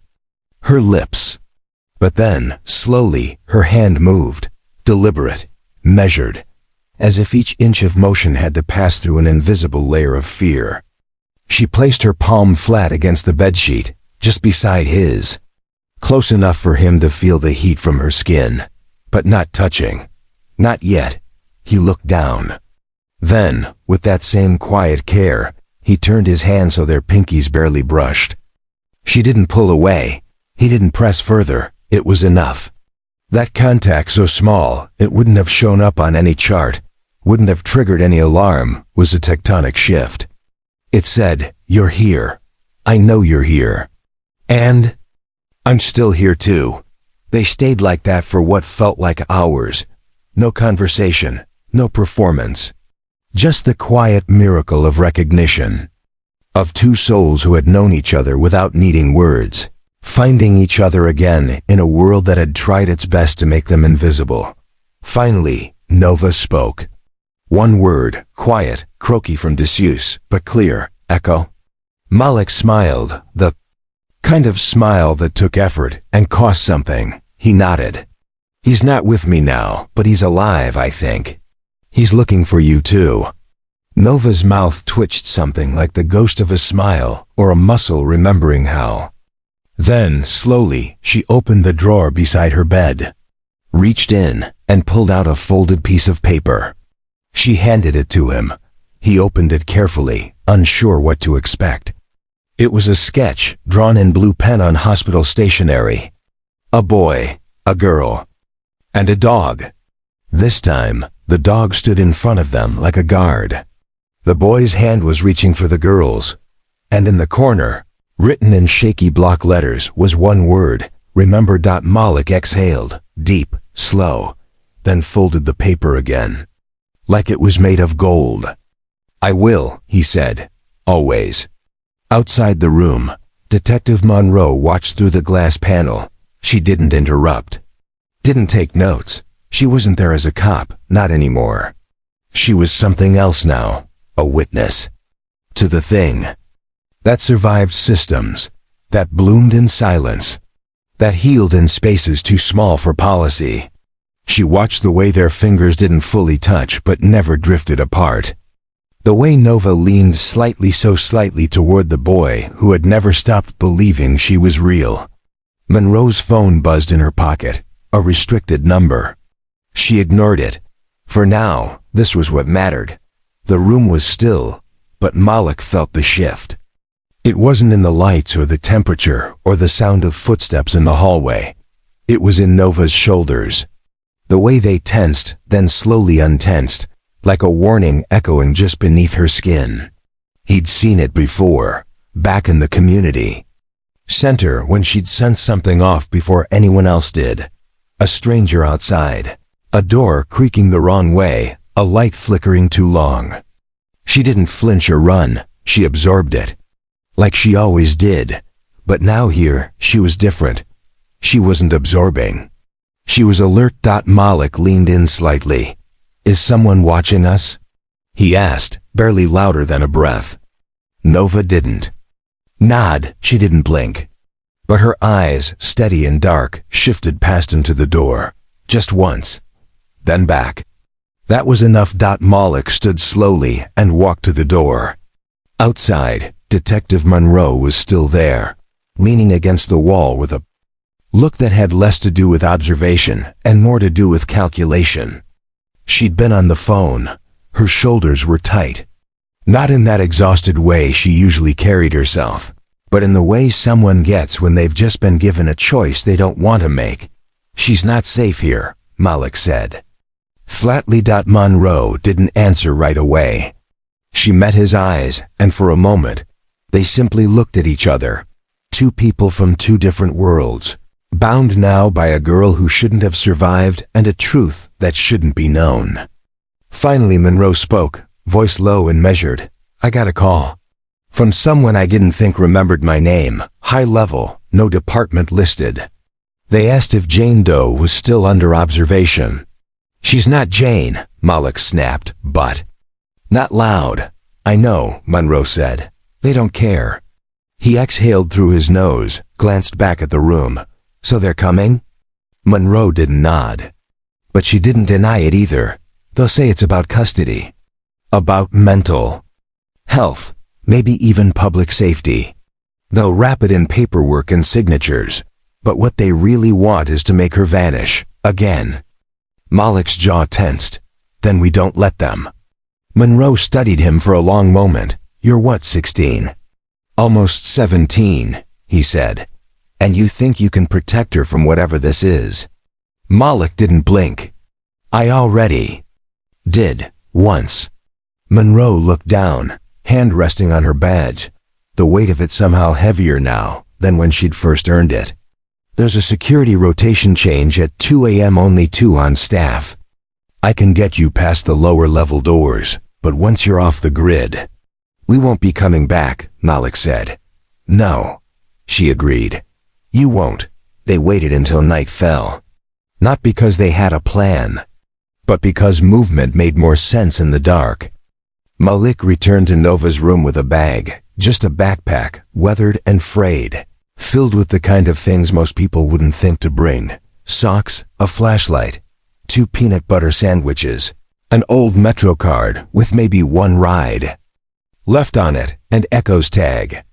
her lips. But then, slowly, her hand moved, deliberate, measured, as if each inch of motion had to pass through an invisible layer of fear. She placed her palm flat against the bedsheet, just beside his, close enough for him to feel the heat from her skin, but not touching. Not yet. He looked down. Then, with that same quiet care, he turned his hand so their pinkies barely brushed. She didn't pull away. He didn't press further. It was enough. That contact, so small, it wouldn't have shown up on any chart, wouldn't have triggered any alarm, was a tectonic shift. It said, "You're here. I know you're here. And I'm still here too." They stayed like that for what felt like hours. No conversation, no performance. Just the quiet miracle of recognition. Of two souls who had known each other without needing words, finding each other again in a world that had tried its best to make them invisible. Finally, Nova spoke. One word, quiet, croaky from disuse, but clear, echo. Malik smiled, the kind of smile that took effort and cost something. He nodded. He's not with me now, but he's alive, I think. He's looking for you too. Nova's mouth twitched something like the ghost of a smile or a muscle remembering how. Then, slowly, she opened the drawer beside her bed, reached in, and pulled out a folded piece of paper. She handed it to him. He opened it carefully, unsure what to expect. It was a sketch drawn in blue pen on hospital stationery. A boy, a girl, and a dog. This time, the dog stood in front of them like a guard. The boy's hand was reaching for the girl's, and in the corner, written in shaky block letters, was one word, remember. Malik exhaled, deep, slow, then folded the paper again, like it was made of gold. I will, he said, always. Outside the room, Detective Monroe watched through the glass panel. She didn't interrupt. Didn't take notes. She wasn't there as a cop, not anymore. She was something else now, a witness. To the thing that survived systems, that bloomed in silence, that healed in spaces too small for policy. She watched the way their fingers didn't fully touch but never drifted apart. The way Nova leaned so slightly toward the boy who had never stopped believing she was real. Monroe's phone buzzed in her pocket, a restricted number. She ignored it. For now, this was what mattered. The room was still, but Malik felt the shift. It wasn't in the lights or the temperature or the sound of footsteps in the hallway. It was in Nova's shoulders. The way they tensed, then slowly untensed, like a warning echoing just beneath her skin. He'd seen it before, back in the community center when she'd sensed something off before anyone else did. A stranger outside, a door creaking the wrong way, a light flickering too long. She didn't flinch or run, she absorbed it. Like she always did. But now here, she was different. She wasn't absorbing. She was alert. Malik leaned in slightly. Is someone watching us? He asked, barely louder than a breath. Nova didn't nod, she didn't blink. But her eyes, steady and dark, shifted past him to the door. Just once. Then back. That was enough. Malik stood slowly and walked to the door. Outside, Detective Monroe was still there, leaning against the wall with a look that had less to do with observation and more to do with calculation. She'd been on the phone. Her shoulders were tight. Not in that exhausted way she usually carried herself, but in the way someone gets when they've just been given a choice they don't want to make. She's not safe here, Malik said. Flatly. Monroe didn't answer right away. She met his eyes, and for a moment, they simply looked at each other. Two people from two different worlds, bound now by a girl who shouldn't have survived and a truth that shouldn't be known. Finally Monroe spoke, voice low and measured. I got a call. From someone I didn't think remembered my name, high level, no department listed. They asked if Jane Doe was still under observation. She's not Jane, Malik snapped, but. Not loud. I know, Monroe said. They don't care. He exhaled through his nose, glanced back at the room. So they're coming? Monroe didn't nod. But she didn't deny it either. They'll say it's about custody. About mental health, maybe even public safety. They'll wrap it in paperwork and signatures. But what they really want is to make her vanish, again. Malik's jaw tensed. Then we don't let them. Monroe studied him for a long moment. You're what, 16? Almost 17, he said. And you think you can protect her from whatever this is? Malik didn't blink. I already did, once. Monroe looked down, hand resting on her badge, the weight of it somehow heavier now than when she'd first earned it. There's a security rotation change at 2 a.m. only 2 on staff. I can get you past the lower level doors, but once you're off the grid, we won't be coming back, Malik said. No, she agreed. You won't. They waited until night fell. Not because they had a plan, but because movement made more sense in the dark. Malik returned to Nova's room with a bag, just a backpack, weathered and frayed, filled with the kind of things most people wouldn't think to bring. Socks, a flashlight, 2 peanut butter sandwiches, an old Metro card with maybe 1 ride left on it, and Echo's tag.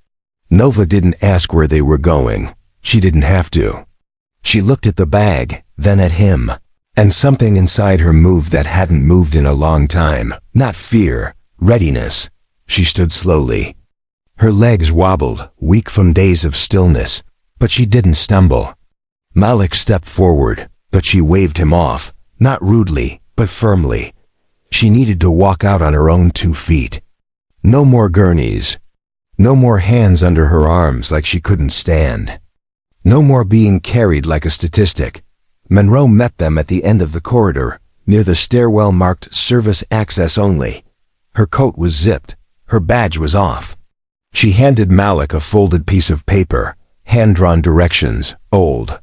Nova didn't ask where they were going. She didn't have to. She looked at the bag, then at him, and something inside her moved that hadn't moved in a long time. Not fear, readiness. She stood slowly. Her legs wobbled, weak from days of stillness, but she didn't stumble. Malik stepped forward, but she waved him off, not rudely, but firmly. She needed to walk out on her own 2 feet. No more gurneys. No more hands under her arms like she couldn't stand. No more being carried like a statistic. Monroe met them at the end of the corridor, near the stairwell marked Service Access Only. Her coat was zipped. Her badge was off. She handed Malik a folded piece of paper, hand-drawn directions, old.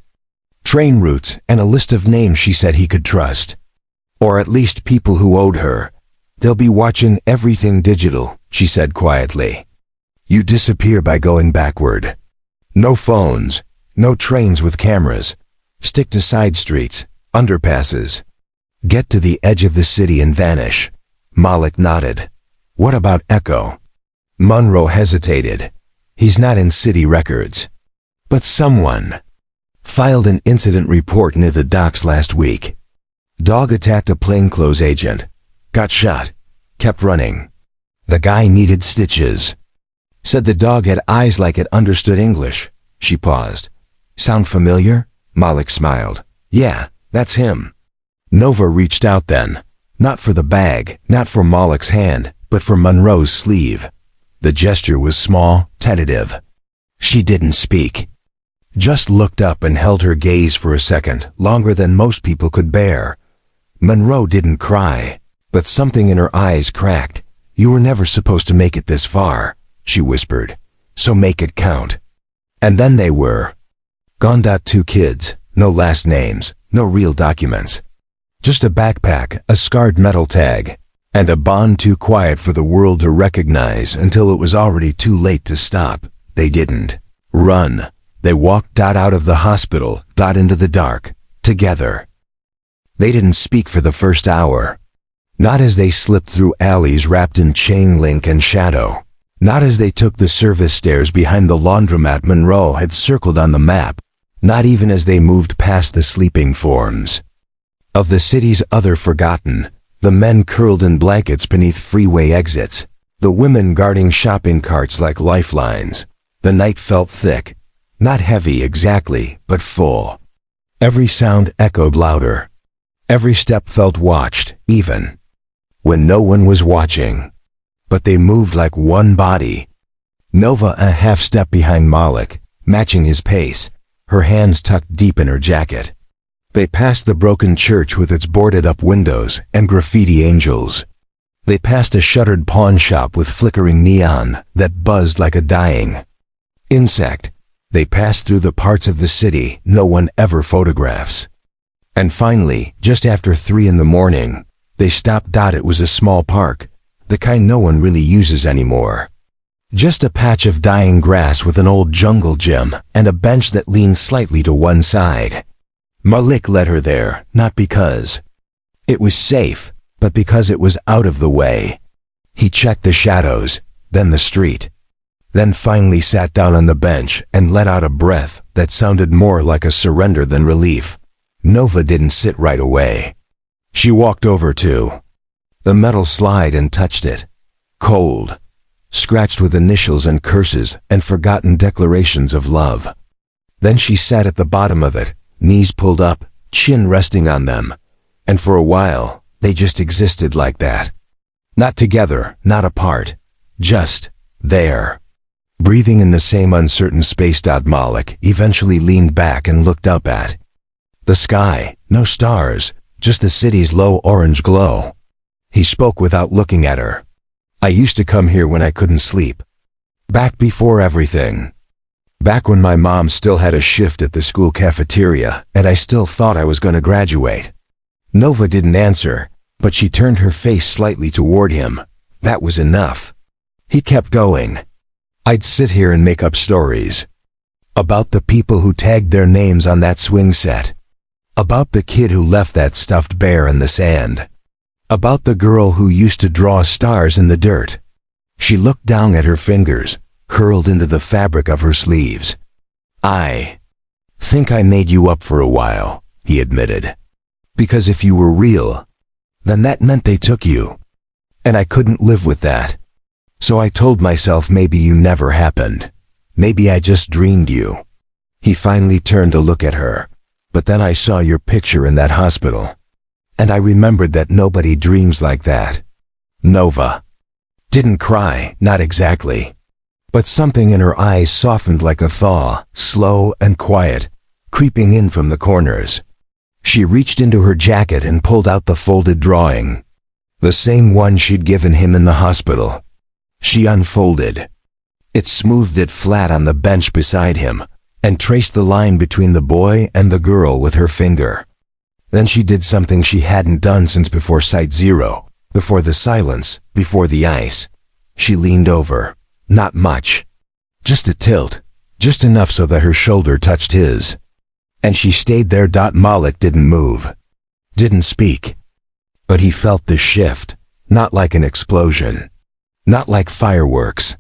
Train routes and a list of names she said he could trust. Or at least people who owed her. They'll be watching everything digital, she said quietly. You disappear by going backward. No phones, no trains with cameras. Stick to side streets, underpasses. Get to the edge of the city and vanish. Malik nodded. What about Echo? Monroe hesitated. He's not in city records. But someone filed an incident report near the docks last week. Dog attacked a plainclothes agent. Got shot. Kept running. The guy needed stitches. Said the dog had eyes like it understood English. She paused. Sound familiar? Malik smiled. Yeah, that's him. Nova reached out then. Not for the bag, not for Malik's hand, but for Monroe's sleeve. The gesture was small, tentative. She didn't speak. Just looked up and held her gaze for a second, longer than most people could bear. Monroe didn't cry, but something in her eyes cracked. You were never supposed to make it this far, she whispered. So make it count. And then they were gone. 2 kids, no last names, no real documents. Just a backpack, a scarred metal tag, and a bond too quiet for the world to recognize until it was already too late to stop. They didn't run. They walked out of the hospital, into the dark, together. They didn't speak for the first hour. Not as they slipped through alleys wrapped in chain link and shadow. Not as they took the service stairs behind the laundromat Monroe had circled on the map. Not even as they moved past the sleeping forms of the city's other forgotten, the men curled in blankets beneath freeway exits, the women guarding shopping carts like lifelines. The night felt thick, not heavy exactly, but full. Every sound echoed louder. Every step felt watched, even when no one was watching. But they moved like one body. Nova a half step behind Malik, matching his pace, her hands tucked deep in her jacket. They passed the broken church with its boarded-up windows and graffiti angels. They passed a shuttered pawn shop with flickering neon that buzzed like a dying insect. They passed through the parts of the city no one ever photographs. And finally, just after 3 in the morning, they stopped. It was a small park, the kind no one really uses anymore. Just a patch of dying grass with an old jungle gym and a bench that leaned slightly to one side. Malik led her there, not because it was safe, but because it was out of the way. He checked the shadows, then the street, then finally sat down on the bench and let out a breath that sounded more like a surrender than relief. Nova didn't sit right away. She walked over to the metal slide and touched it. Cold, scratched with initials and curses and forgotten declarations of love. Then she sat at the bottom of it, knees pulled up, chin resting on them. And for a while, they just existed like that. Not together, not apart. Just there. breathing in the same uncertain space. Malik eventually leaned back and looked up at the sky. No stars, just the city's low orange glow. He spoke without looking at her. I used to come here when I couldn't sleep. Back before everything. Back when my mom still had a shift at the school cafeteria and I still thought I was going to graduate. Nova didn't answer, but she turned her face slightly toward him. That was enough. He kept going. I'd sit here and make up stories. About the people who tagged their names on that swing set. About the kid who left that stuffed bear in the sand. About the girl who used to draw stars in the dirt. She looked down at her fingers, curled into the fabric of her sleeves. I think I made you up for a while, he admitted. Because if you were real, then that meant they took you. And I couldn't live with that. So I told myself maybe you never happened. Maybe I just dreamed you. He finally turned to look at her. But then I saw your picture in that hospital. And I remembered that nobody dreams like that. Nova didn't cry, not exactly. But something in her eyes softened like a thaw, slow and quiet, creeping in from the corners. She reached into her jacket and pulled out the folded drawing. The same one she'd given him in the hospital. She unfolded. It smoothed it flat on the bench beside him, and traced the line between the boy and the girl with her finger. Then she did something she hadn't done since before Site Zero, before the silence, before the ice. She leaned over. Not much. Just a tilt. Just enough so that her shoulder touched his. And she stayed there. Malik didn't move. Didn't speak. But he felt the shift, not like an explosion. Not like fireworks.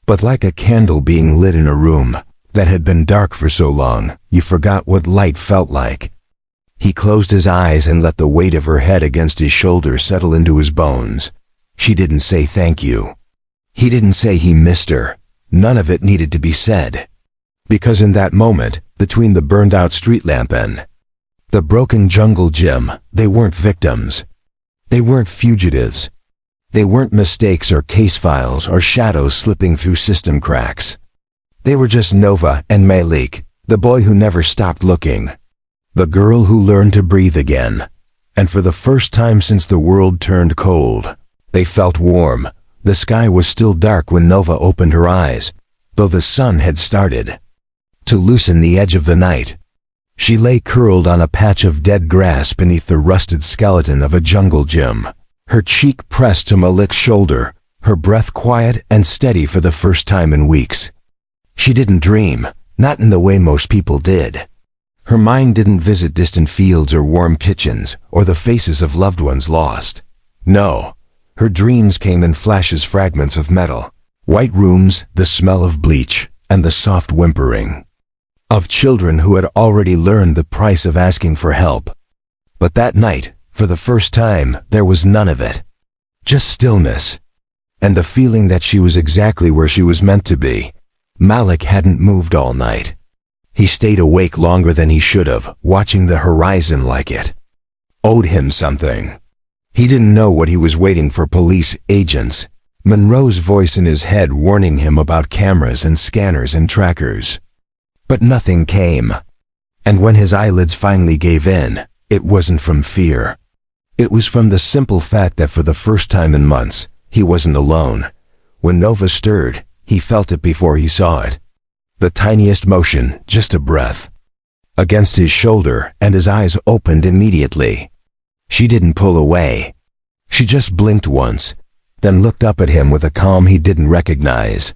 But like a candle being lit in a room that had been dark for so long, you forgot what light felt like. He closed his eyes and let the weight of her head against his shoulder settle into his bones. She didn't say thank you. He didn't say he missed her. None of it needed to be said. Because in that moment, between the burned-out street lamp and the broken jungle gym, they weren't victims. They weren't fugitives. They weren't mistakes or case files or shadows slipping through system cracks. They were just Nova and Malik, the boy who never stopped looking. The girl who learned to breathe again. And for the first time since the world turned cold, they felt warm. The sky was still dark when Nova opened her eyes, though the sun had started to loosen the edge of the night. She lay curled on a patch of dead grass beneath the rusted skeleton of a jungle gym, her cheek pressed to Malik's shoulder, her breath quiet and steady for the first time in weeks. She didn't dream, not in the way most people did. Her mind didn't visit distant fields or warm kitchens or the faces of loved ones lost. No. Her dreams came in flashes, fragments of metal, white rooms, the smell of bleach, and the soft whimpering of children who had already learned the price of asking for help. But that night, for the first time, there was none of it. Just stillness. And the feeling that she was exactly where she was meant to be. Malik hadn't moved all night. He stayed awake longer than he should have, watching the horizon like it owed him something. He didn't know what he was waiting for. Police agents. Monroe's voice in his head warning him about cameras and scanners and trackers. But nothing came. And when his eyelids finally gave in, it wasn't from fear. It was from the simple fact that for the first time in months, he wasn't alone. When Nova stirred, he felt it before he saw it. The tiniest motion, just a breath, against his shoulder, and his eyes opened immediately. She didn't pull away. She just blinked once, then looked up at him with a calm he didn't recognize.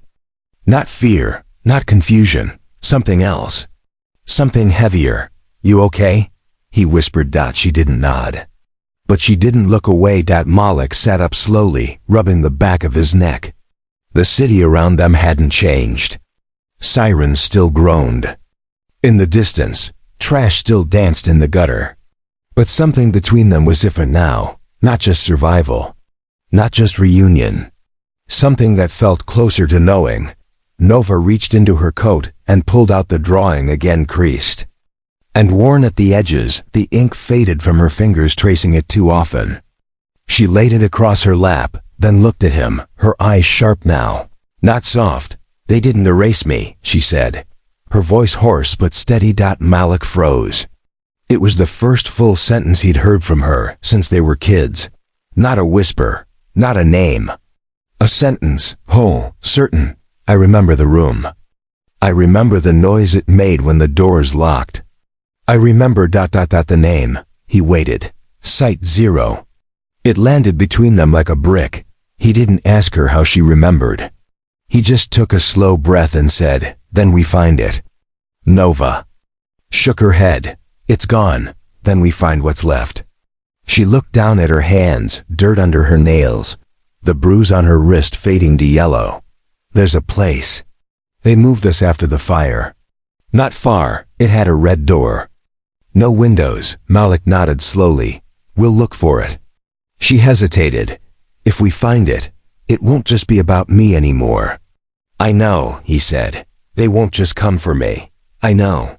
Not fear, not confusion, something else. Something heavier. You okay? He whispered. She didn't nod. But she didn't look away. Malik sat up slowly, rubbing the back of his neck. The city around them hadn't changed. Sirens still groaned. In the distance, trash still danced in the gutter. But something between them was different now. Not just survival. Not just reunion. Something that felt closer to knowing. Nova reached into her coat and pulled out the drawing, again creased and worn at the edges. The ink faded from her fingers, tracing it too often. She laid it across her lap, then looked at him, her eyes sharp now. Not soft, They didn't erase me, she said. Her voice hoarse but steady. Malik froze. It was the first full sentence he'd heard from her since they were kids. Not a whisper, not a name. A sentence, whole, certain. I remember the room. I remember the noise it made when the doors locked. I remember ... the name. He waited. Sight 0. It landed between them like a brick. He didn't ask her how she remembered. He just took a slow breath and said, then we find it. Nova. Shook her head. It's gone. Then we find what's left. She looked down at her hands, dirt under her nails, the bruise on her wrist fading to yellow. There's a place. They moved us after the fire. Not far, it had a red door. No windows. Malik nodded slowly. We'll look for it. She hesitated. If we find it, it won't just be about me anymore. I know, he said. They won't just come for me. I know.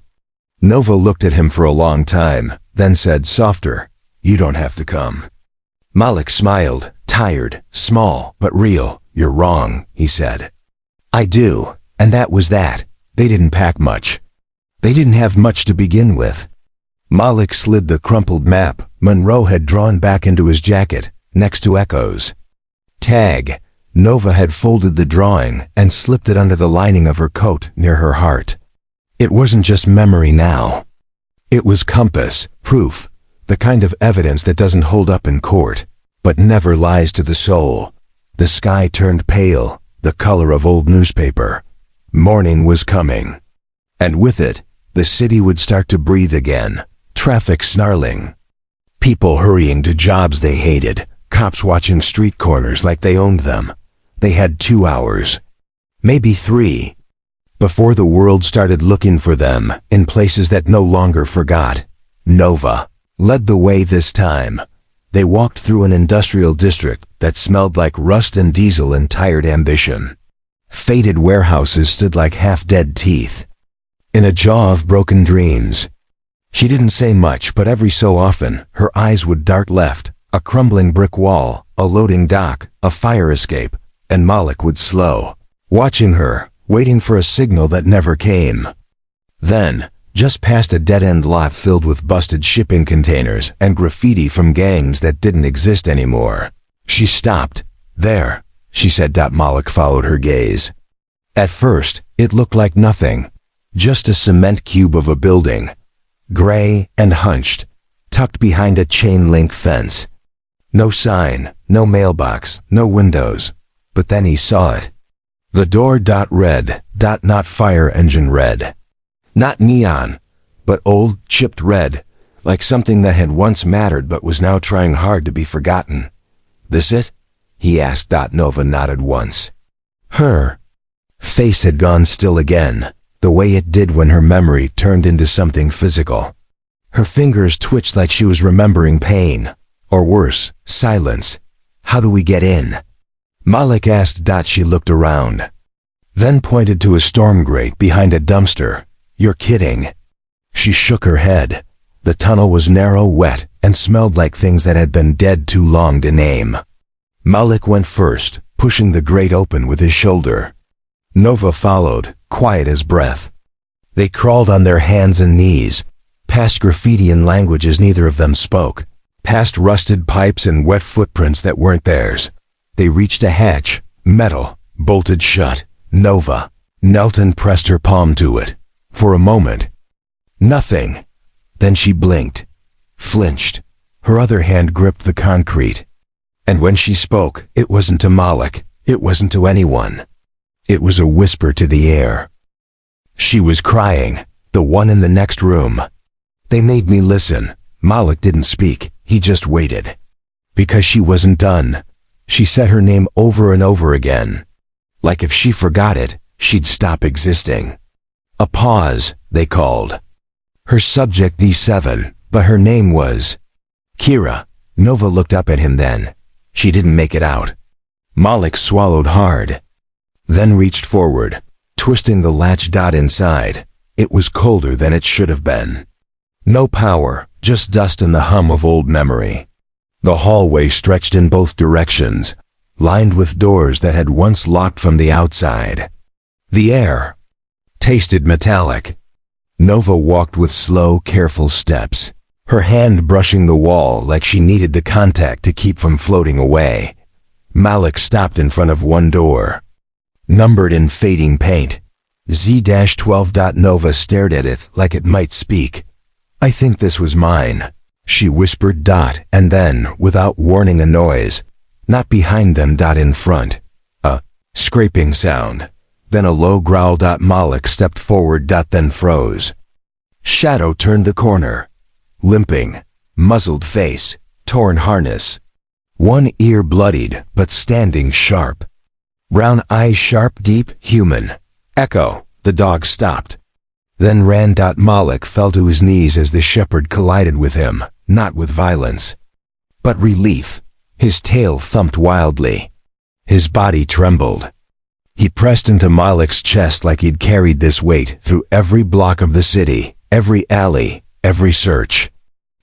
Nova looked at him for a long time, then said softer, you don't have to come. Malik smiled, tired, small, but real. You're wrong, he said. I do, and that was that. They didn't pack much. They didn't have much to begin with. Malik slid the crumpled map Monroe had drawn back into his jacket, next to Echo's. Tag. Nova had folded the drawing and slipped it under the lining of her coat near her heart. It wasn't just memory now. It was compass, proof, the kind of evidence that doesn't hold up in court, but never lies to the soul. The sky turned pale, the color of old newspaper. Morning was coming. And with it, the city would start to breathe again, traffic snarling. People hurrying to jobs they hated, cops watching street corners like they owned them. They had 2 hours, maybe 3, before the world started looking for them in places that no longer forgot. Nova led the way this time. They walked through an industrial district that smelled like rust and diesel and tired ambition. Faded warehouses stood like half-dead teeth in a jaw of broken dreams. She didn't say much, but every so often, her eyes would dart left, a crumbling brick wall, a loading dock, a fire escape, and Malik would slow, watching her, waiting for a signal that never came. Then, just past a dead-end lot filled with busted shipping containers and graffiti from gangs that didn't exist anymore, she stopped. There, she said. Malik followed her gaze. At first, it looked like nothing, just a cement cube of a building, gray and hunched, tucked behind a chain-link fence. No sign, no mailbox, no windows. But then he saw it. The door. Red. Not fire engine red. Not neon, but old, chipped red, like something that had once mattered but was now trying hard to be forgotten. This it? He asked. Nova nodded once. Her face had gone still again, the way it did when her memory turned into something physical. Her fingers twitched like she was remembering pain, or worse, silence. How do we get in? Malik asked. She looked around, then pointed to a storm grate behind a dumpster. You're kidding. She shook her head. The tunnel was narrow, wet, and smelled like things that had been dead too long to name. Malik went first, pushing the grate open with his shoulder. Nova followed, quiet as breath. They crawled on their hands and knees, past graffiti in languages neither of them spoke, past rusted pipes and wet footprints that weren't theirs. They reached a hatch, metal, bolted shut. Nova knelt and pressed her palm to it. For a moment, nothing. Then she blinked, flinched. Her other hand gripped the concrete. And when she spoke, it wasn't to Malik, it wasn't to anyone. It was a whisper to the air. She was crying, the one in the next room. They made me listen. Malik didn't speak, he just waited. Because she wasn't done. She said her name over and over again. Like if she forgot it, she'd stop existing. A pause, they called. Her subject D7, but her name was Kira. Nova looked up at him then. She didn't make it out. Malik swallowed hard, then reached forward, twisting the latch. Inside, it was colder than it should have been. No power, just dust and the hum of old memory. The hallway stretched in both directions, lined with doors that had once locked from the outside. The air tasted metallic. Nova walked with slow, careful steps, her hand brushing the wall like she needed the contact to keep from floating away. Malik stopped in front of one door, numbered in fading paint. Z-12. Nova stared at it like it might speak. "I think this was mine," she whispered. And then, without warning, a noise. Not behind them. In front. A scraping sound. Then a low growl. Malik stepped forward. Then froze. Shadow turned the corner. Limping. Muzzled face. Torn harness. One ear bloodied, but standing sharp. Brown eyes sharp, deep, human. Echo. The dog stopped. Then ran. Malik fell to his knees as the shepherd collided with him, not with violence, but relief. His tail thumped wildly. His body trembled. He pressed into Malik's chest like he'd carried this weight through every block of the city, every alley, every search.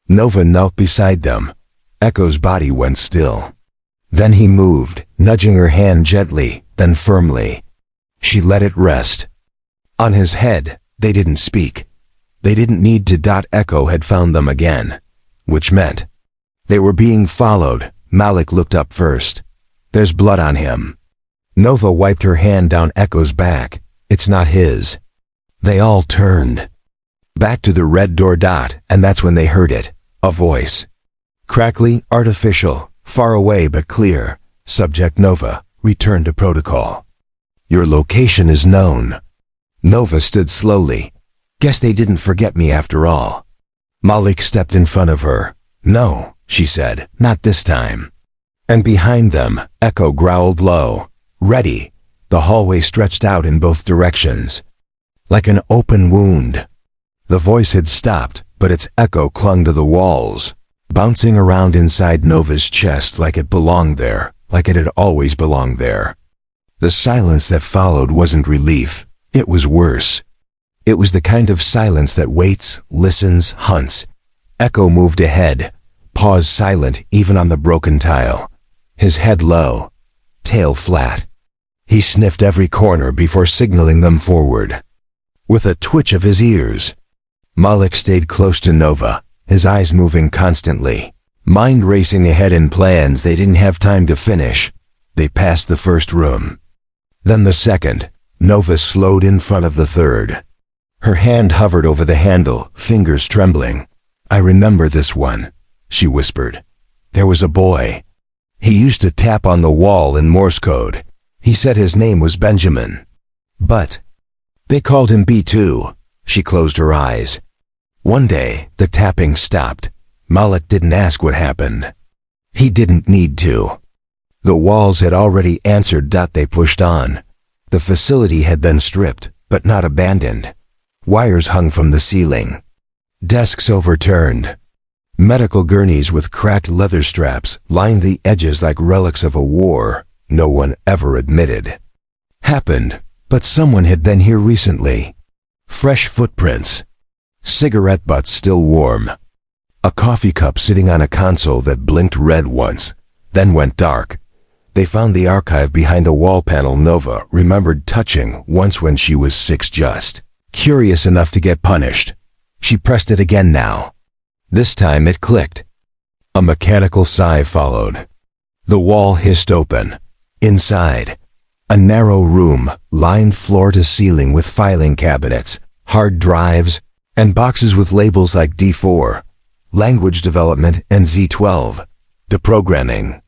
Nova knelt beside them. Echo's body went still. Then he moved, nudging her hand gently, then firmly. She let it rest. On his head. They didn't speak. They didn't need to. Echo had found them again, which meant they were being followed. Malik looked up first. "There's blood on him." Nova wiped her hand down Echo's back. "It's not his." They all turned back to the red door. And that's when they heard it. A voice. Crackly, artificial, far away but clear. "Subject Nova, return to protocol. Your location is known." Nova stood slowly. "Guess they didn't forget me after all." Malik stepped in front of her. "No," she said, "not this time." And behind them, Echo growled low. "Ready." The hallway stretched out in both directions, like an open wound. The voice had stopped, but its echo clung to the walls, bouncing around inside Nova's chest like it belonged there, like it had always belonged there. The silence that followed wasn't relief. It was worse. It was the kind of silence that waits, listens, hunts. Echo moved ahead, paused silent even on the broken tile. His head low, tail flat. He sniffed every corner before signaling them forward, with a twitch of his ears. Malik stayed close to Nova, his eyes moving constantly, mind racing ahead in plans they didn't have time to finish. They passed the first room. Then the second. Nova slowed in front of the third. Her hand hovered over the handle, fingers trembling. "I remember this one," she whispered. "There was a boy. He used to tap on the wall in Morse code. He said his name was Benjamin. But they called him B2. She closed her eyes. One day, the tapping stopped. Malik didn't ask what happened. He didn't need to. The walls had already answered. They pushed on. The facility had been stripped, but not abandoned. Wires hung from the ceiling. Desks overturned. Medical gurneys with cracked leather straps lined the edges like relics of a war no one ever admitted happened, but someone had been here recently. Fresh footprints. Cigarette butts still warm. A coffee cup sitting on a console that blinked red once, then went dark. They found the archive behind a wall panel Nova remembered touching once when she was 6, just curious enough to get punished. She pressed it again now. This time it clicked. A mechanical sigh followed. The wall hissed open. Inside, a narrow room lined floor to ceiling with filing cabinets, hard drives, and boxes with labels like D4, language development, and Z12, deprogramming.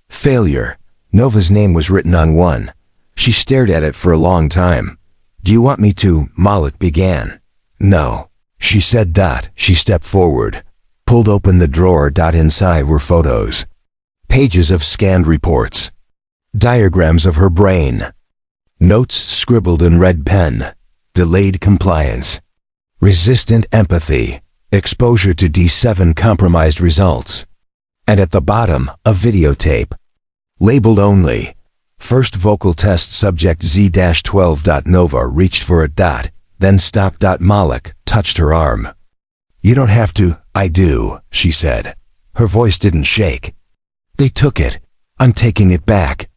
Failure. Nova's name was written on one. She stared at it for a long time. "Do you want me to?" Malik began. "No," she said. She stepped forward, pulled open the drawer. Inside were photos. Pages of scanned reports. Diagrams of her brain. Notes scribbled in red pen. Delayed compliance. Resistant empathy. Exposure to D7 compromised results. And at the bottom, a videotape. Labeled only. First vocal test subject Z-12. Nova reached for a dot, then stopped. Malik touched her arm. "You don't have to." "I do," she said. Her voice didn't shake. "They took it. I'm taking it back."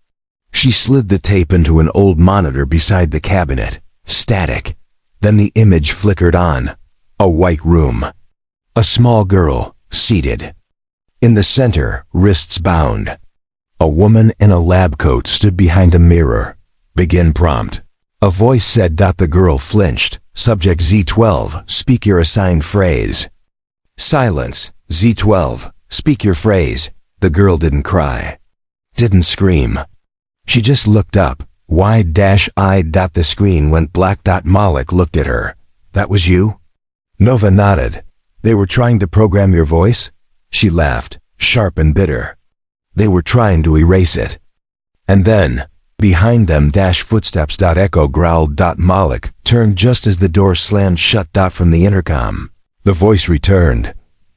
She slid the tape into an old monitor beside the cabinet. Static. Then the image flickered on. A white room. A small girl, seated. In the center, wrists bound. A woman in a lab coat stood behind a mirror. Begin prompt. A voice said. The girl flinched. Subject Z12, speak your assigned phrase. Silence. Z12, speak your phrase. The girl didn't cry. Didn't scream. She just looked up, wide-eyed. The screen went black. Malik looked at her. That was you? Nova nodded. They were trying to program your voice? She laughed, sharp and bitter. They were trying to erase it. And then, behind them, footsteps. Echo growled. Malik turned just as the door slammed shut. From the intercom, the voice returned.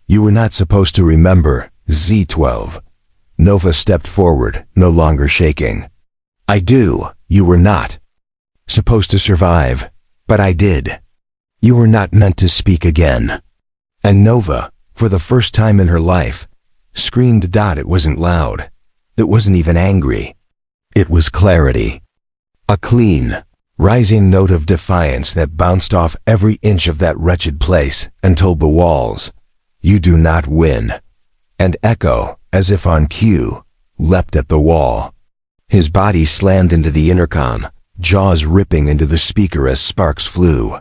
You were not supposed to remember, Z12. Nova stepped forward, no longer shaking. I do. You were not supposed to survive, but I did. You were not meant to speak again. And Nova, for the first time in her life, screamed. It wasn't loud. It wasn't even angry. It was clarity. A clean, rising note of defiance that bounced off every inch of that wretched place and told the walls, you do not win. And Echo, as if on cue, leapt at the wall. His body slammed into the intercom, jaws ripping into the speaker as sparks flew.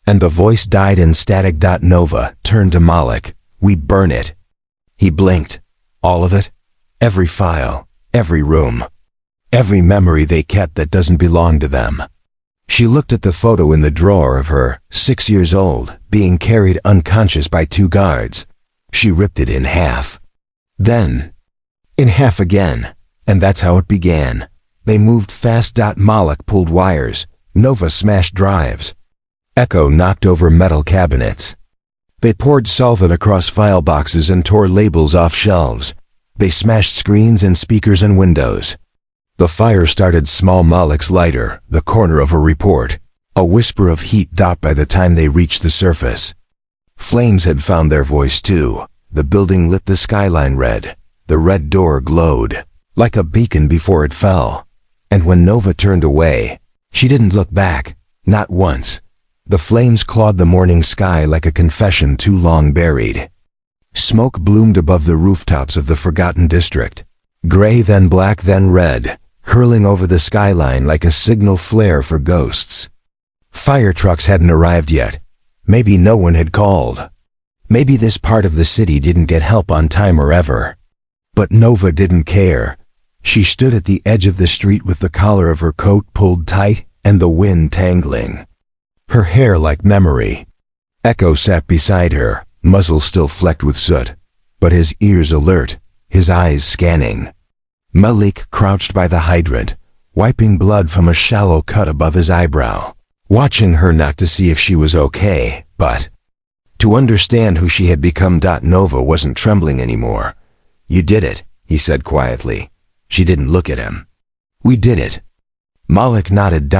And the voice died in static. Nova turned to Malik. We burn it. He blinked. All of it? Every file, every room, every memory they kept that doesn't belong to them. She looked at the photo in the drawer of her, 6 years old, being carried unconscious by 2 guards. She ripped it in half. Then, in half again, and that's how it began. They moved fast. Malik pulled wires. Nova smashed drives. Echo knocked over metal cabinets. They poured solvent across file boxes and tore labels off shelves. They smashed screens and speakers and windows. The fire started small. Malik's lighter, the corner of a report. A whisper of heat. By the time they reached the surface, flames had found their voice too. The building lit the skyline red. The red door glowed, like a beacon before it fell. And when Nova turned away, she didn't look back, not once. The flames clawed the morning sky like a confession too long buried. Smoke bloomed above the rooftops of the forgotten district. Gray, then black, then red, curling over the skyline like a signal flare for ghosts. Fire trucks hadn't arrived yet. Maybe no one had called. Maybe this part of the city didn't get help on time or ever. But Nova didn't care. She stood at the edge of the street with the collar of her coat pulled tight and the wind tangling. Her hair like memory. Echo sat beside her, muzzle still flecked with soot, but his ears alert, his eyes scanning. Malik crouched by the hydrant, wiping blood from a shallow cut above his eyebrow, watching her not to see if she was okay, but to understand who she had become. Nova wasn't trembling anymore. You did it, he said quietly. She didn't look at him. We did it. Malik nodded.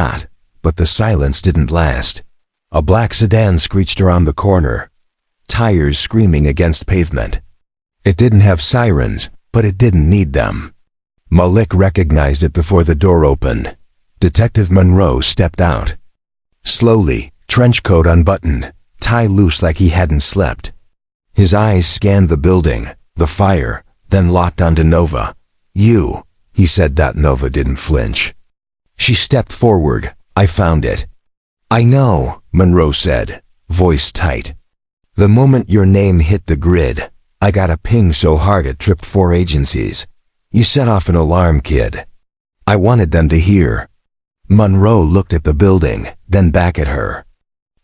But the silence didn't last. A black sedan screeched around the corner, tires screaming against pavement. It didn't have sirens, but it didn't need them. Malik recognized it before the door opened. Detective Monroe stepped out. Slowly, trench coat unbuttoned, tie loose like he hadn't slept. His eyes scanned the building, the fire, then locked onto Nova. You, he said. Nova didn't flinch. She stepped forward. I found it. I know, Monroe said, voice tight. The moment your name hit the grid, I got a ping so hard it tripped 4 agencies. You set off an alarm, kid. I wanted them to hear. Monroe looked at the building, then back at her.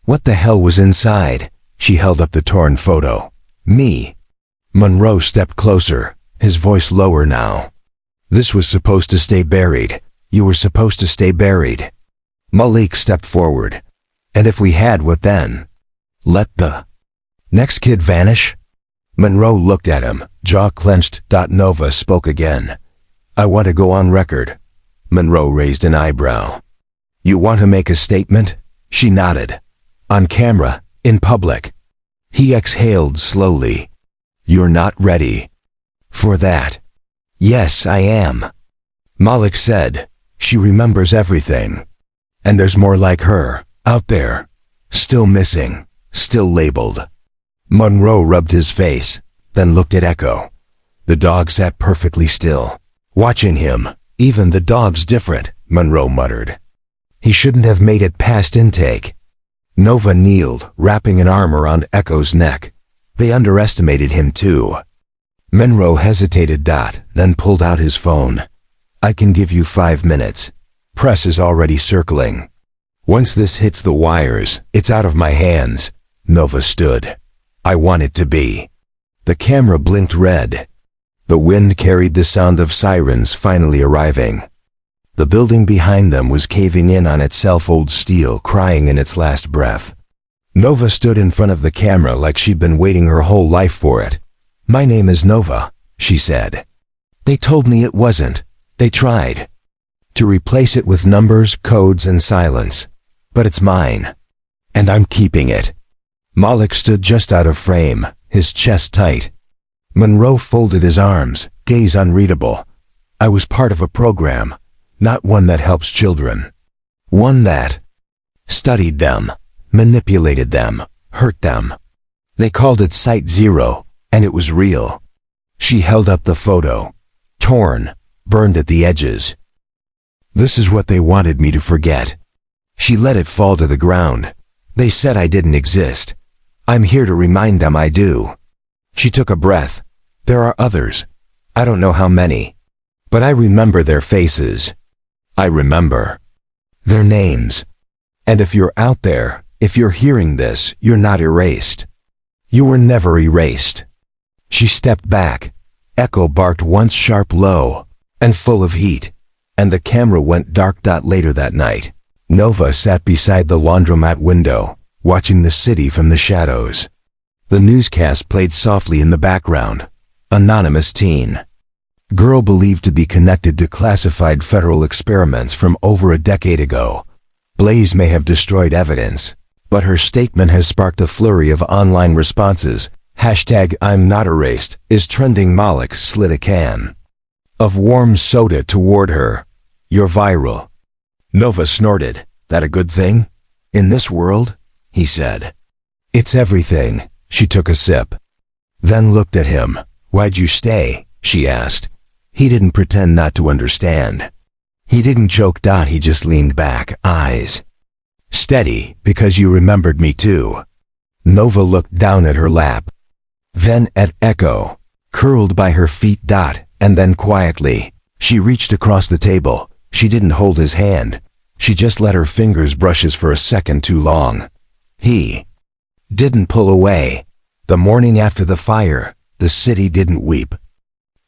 What the hell was inside? She held up the torn photo. Me. Monroe stepped closer, his voice lower now. This was supposed to stay buried. You were supposed to stay buried. Malik stepped forward. And if we had, what then? Let the next kid vanish? Monroe looked at him, jaw clenched. Nova spoke again. I want to go on record. Monroe raised an eyebrow. You want to make a statement? She nodded. On camera, in public. He exhaled slowly. You're not ready for that. Yes, I am. Malik said, "She remembers everything. And there's more like her, out there. Still missing, still labeled." Monroe rubbed his face, then looked at Echo. The dog sat perfectly still, watching him. "Even the dog's different," Monroe muttered. "He shouldn't have made it past intake." Nova kneeled, wrapping an arm around Echo's neck. They underestimated him too. Monroe hesitated, then pulled out his phone. "I can give you 5 minutes. Press is already circling. Once this hits the wires, it's out of my hands." Nova stood. "I want it to be." The camera blinked red. The wind carried the sound of sirens finally arriving. The building behind them was caving in on itself, old steel crying in its last breath. Nova stood in front of the camera like she'd been waiting her whole life for it. "My name is Nova," she said. "They told me it wasn't. They tried to replace it with numbers, codes, and silence. But it's mine. And I'm keeping it." Malik stood just out of frame, his chest tight. Monroe folded his arms, gaze unreadable. "I was part of a program. Not one that helps children. One that studied them, manipulated them, hurt them. They called it Site Zero, and it was real." She held up the photo. Torn, burned at the edges. "This is what they wanted me to forget." She let it fall to the ground. "They said I didn't exist. I'm here to remind them I do." She took a breath. "There are others. I don't know how many. But I remember their faces. I remember their names. And if you're out there, if you're hearing this, you're not erased. You were never erased." She stepped back. Echo barked once, sharp, low, and full of heat. And the camera went dark. Later that night, Nova sat beside the laundromat window, watching the city from the shadows. The newscast played softly in the background. Anonymous teen. Girl believed to be connected to classified federal experiments from over a decade ago. Blaze may have destroyed evidence, but her statement has sparked a flurry of online responses. #I'm not erased is trending. Malik slid a can of warm soda toward her. "You're viral." Nova snorted. "That a good thing? In this world?" he said. "It's everything." She took a sip, then looked at him. "Why'd you stay?" she asked. He didn't pretend not to understand. He didn't joke. He just leaned back, eyes steady. "Because you remembered me too." Nova looked down at her lap, then at Echo, curled by her feet. And then quietly, she reached across the table. She didn't hold his hand. She just let her fingers brush his for a second too long. He didn't pull away. The morning after the fire, the city didn't weep.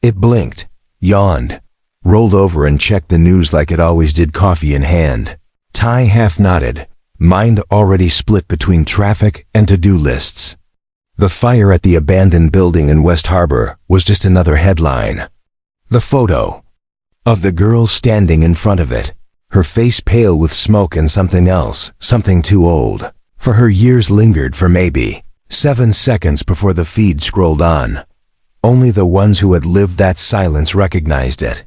It blinked, yawned, rolled over and checked the news like it always did, coffee in hand. Ty half nodded, mind already split between traffic and to-do lists. The fire at the abandoned building in West Harbor was just another headline. The photo of the girl standing in front of it, her face pale with smoke and something else, something too old for her years, lingered for maybe 7 seconds before the feed scrolled on. Only the ones who had lived that silence recognized it.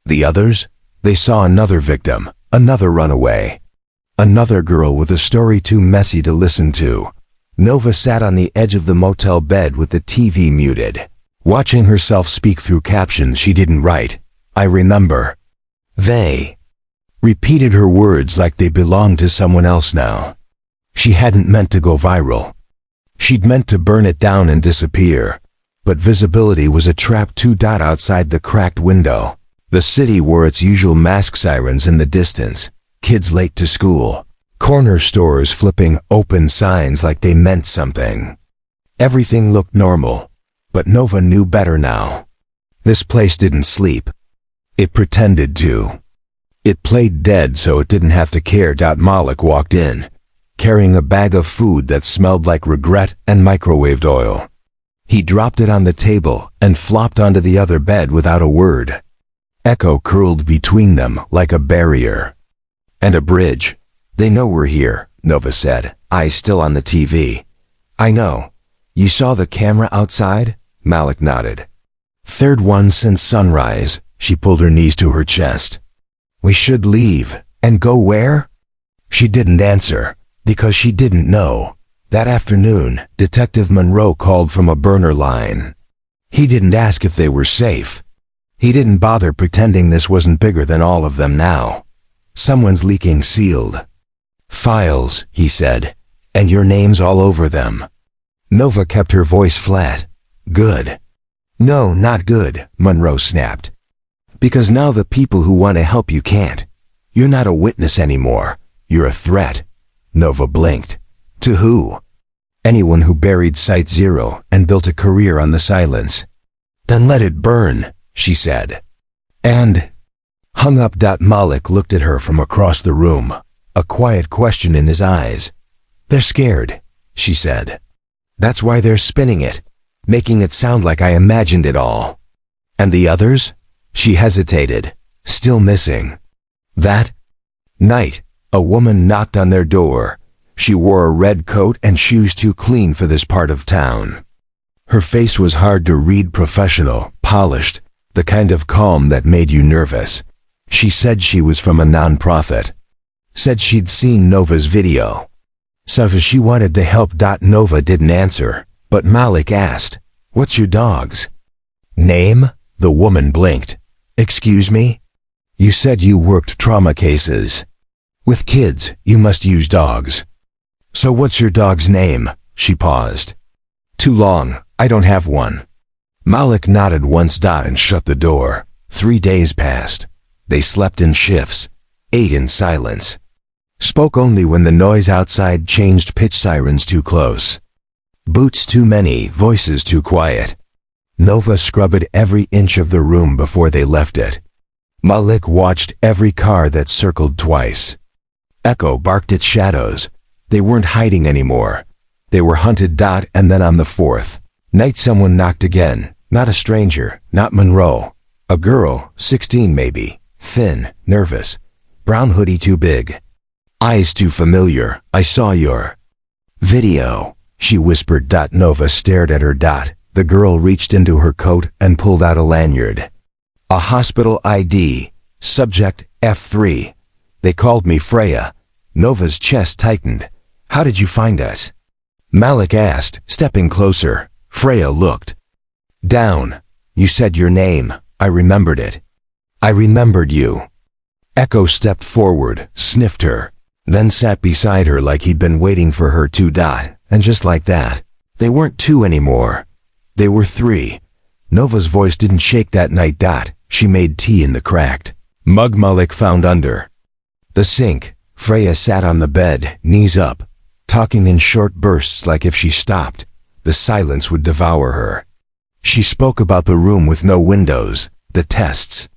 The others, they saw another victim, another runaway, another girl with a story too messy to listen to. Nova sat on the edge of the motel bed with the TV muted, watching herself speak through captions she didn't write. "I remember." They repeated her words like they belonged to someone else now. She hadn't meant to go viral. She'd meant to burn it down and disappear. But visibility was a trap too. Outside the cracked window, the city wore its usual mask sirens in the distance, kids late to school, corner stores flipping open signs like they meant something. Everything looked normal, but Nova knew better now. This place didn't sleep. It pretended to. It played dead so it didn't have to care. Malik walked in, carrying a bag of food that smelled like regret and microwaved oil. He dropped it on the table and flopped onto the other bed without a word. Echo curled between them like a barrier and a bridge. "They know we're here," Nova said, eyes still on the TV. "I know. You saw the camera outside?" Malik nodded. "Third one since sunrise. She pulled her knees to her chest. We should leave. And go where? She didn't answer, because she didn't know. That afternoon, Detective Monroe called from a burner line. He didn't ask if they were safe. He didn't bother pretending this wasn't bigger than all of them now. Someone's leaking sealed files, he said, and your name's all over them. Nova kept her voice flat. Good. No, not good, Monroe snapped. Because now the people who want to help you can't. You're not a witness anymore. You're a threat. Nova blinked. To who? Anyone who buried Site Zero and built a career on the silence. Then let it burn, she said. And hung up. Malik looked at her from across the room, a quiet question in his eyes. They're scared, she said. That's why they're spinning it, making it sound like I imagined it all. And the others? She hesitated, still missing. That night, a woman knocked on their door. She wore a red coat and shoes too clean for this part of town. Her face was hard to read, professional, polished, the kind of calm that made you nervous. She said she was from a nonprofit. Said she'd seen Nova's video. So she wanted to help. Nova didn't answer, but Malik asked, What's your dog's name? The woman blinked. Excuse me? You said you worked trauma cases. With kids, you must use dogs. So what's your dog's name? She paused. Too long, I don't have one. Malik nodded once. And shut the door. 3 days passed. They slept in shifts, ate in silence. Spoke only when the noise outside changed pitch. Sirens too close. Boots too many, voices too quiet. Nova scrubbed every inch of the room before they left it. Malik watched every car that circled twice. Echo barked at shadows. They weren't hiding anymore. They were hunted. And then on the 4th night someone knocked again. Not a stranger, not Monroe. A girl, 16 maybe, thin, nervous, brown hoodie too big. Eyes too familiar. I saw your video, she whispered. Nova stared at her. The girl reached into her coat and pulled out a lanyard. A hospital ID, subject F3. They called me Freya. Nova's chest tightened. How did you find us? Malik asked, stepping closer. Freya looked down. You said your name. I remembered it. I remembered you. Echo stepped forward, sniffed her, then sat beside her like he'd been waiting for her to. And just like that, they weren't 2 anymore. They were 3. Nova's voice didn't shake that night. She made tea in the cracked mug Malik found under the sink. Freya sat on the bed, knees up, talking in short bursts like if she stopped, the silence would devour her. She spoke about the room with no windows, the tests,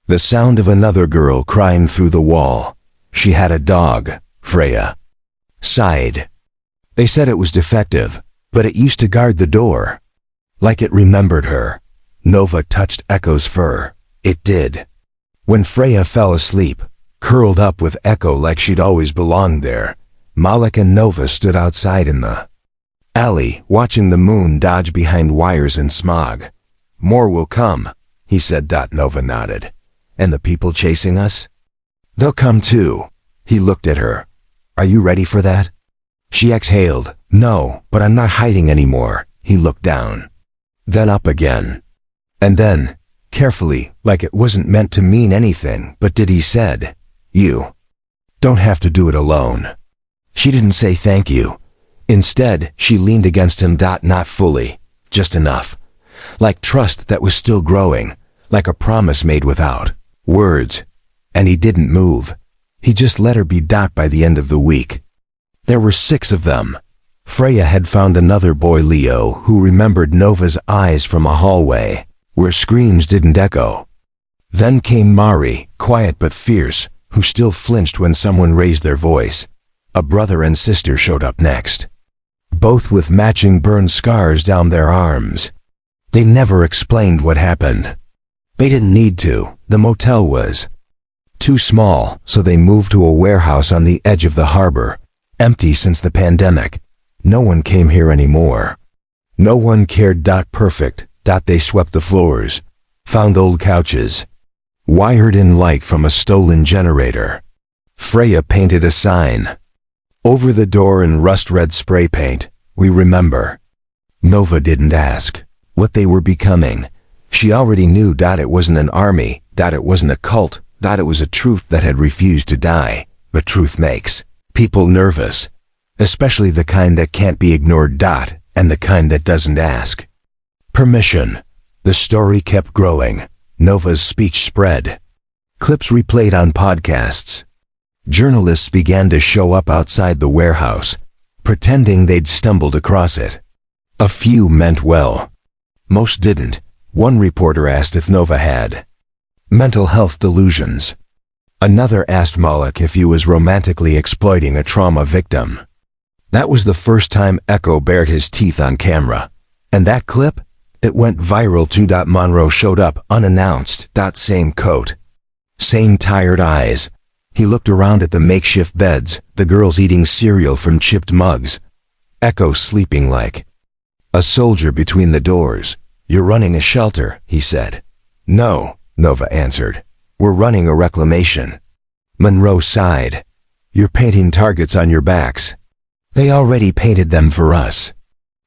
the sound of another girl crying through the wall. She had a dog, Freya sighed. They said it was defective, but it used to guard the door. Like it remembered her. Nova touched Echo's fur. It did. When Freya fell asleep, curled up with Echo like she'd always belonged there, Malik and Nova stood outside in the alley, watching the moon dodge behind wires and smog. More will come, he said. Nova nodded. And the people chasing us? They'll come too. He looked at her. Are you ready for that? She exhaled. No, but I'm not hiding anymore. He looked down. Then up again. And then, carefully, like it wasn't meant to mean anything, but he said, You don't have to do it alone. She didn't say thank you. Instead, she leaned against him. Not fully, just enough. Like trust that was still growing, like a promise made without words. And he didn't move. He just let her be. By the end of the week, there were 6 of them. Freya had found another boy, Leo, who remembered Nova's eyes from a hallway, where screams didn't echo. Then came Mari, quiet but fierce, who still flinched when someone raised their voice. A brother and sister showed up next, both with matching burn scars down their arms. They never explained what happened. They didn't need to. The motel was too small, so they moved to a warehouse on the edge of the harbor, empty since the pandemic. No one came here anymore. No one cared. Perfect. They swept the floors, found old couches, Wired in light from a stolen generator. Freya painted a sign. Over the door in rust-red spray paint, "We remember." Nova didn't ask what they were becoming. She already knew that it wasn't an army, that it wasn't a cult, that it was a truth that had refused to die. But truth makes people nervous, especially the kind that can't be ignored, and the kind that doesn't ask permission. The story kept growing. Nova's speech spread. Clips replayed on podcasts. Journalists began to show up outside the warehouse, pretending they'd stumbled across it. A few meant well. Most didn't. One reporter asked if Nova had mental health delusions. Another asked Malik if he was romantically exploiting a trauma victim. That was the first time Echo bared his teeth on camera. And that clip? It went viral too. Monroe showed up unannounced. Same coat. Same tired eyes. He looked around at the makeshift beds, the girls eating cereal from chipped mugs. Echo sleeping like a soldier between the doors. "You're running a shelter," he said. "No," Nova answered. "We're running a reclamation." Monroe sighed. "You're painting targets on your backs." "They already painted them for us."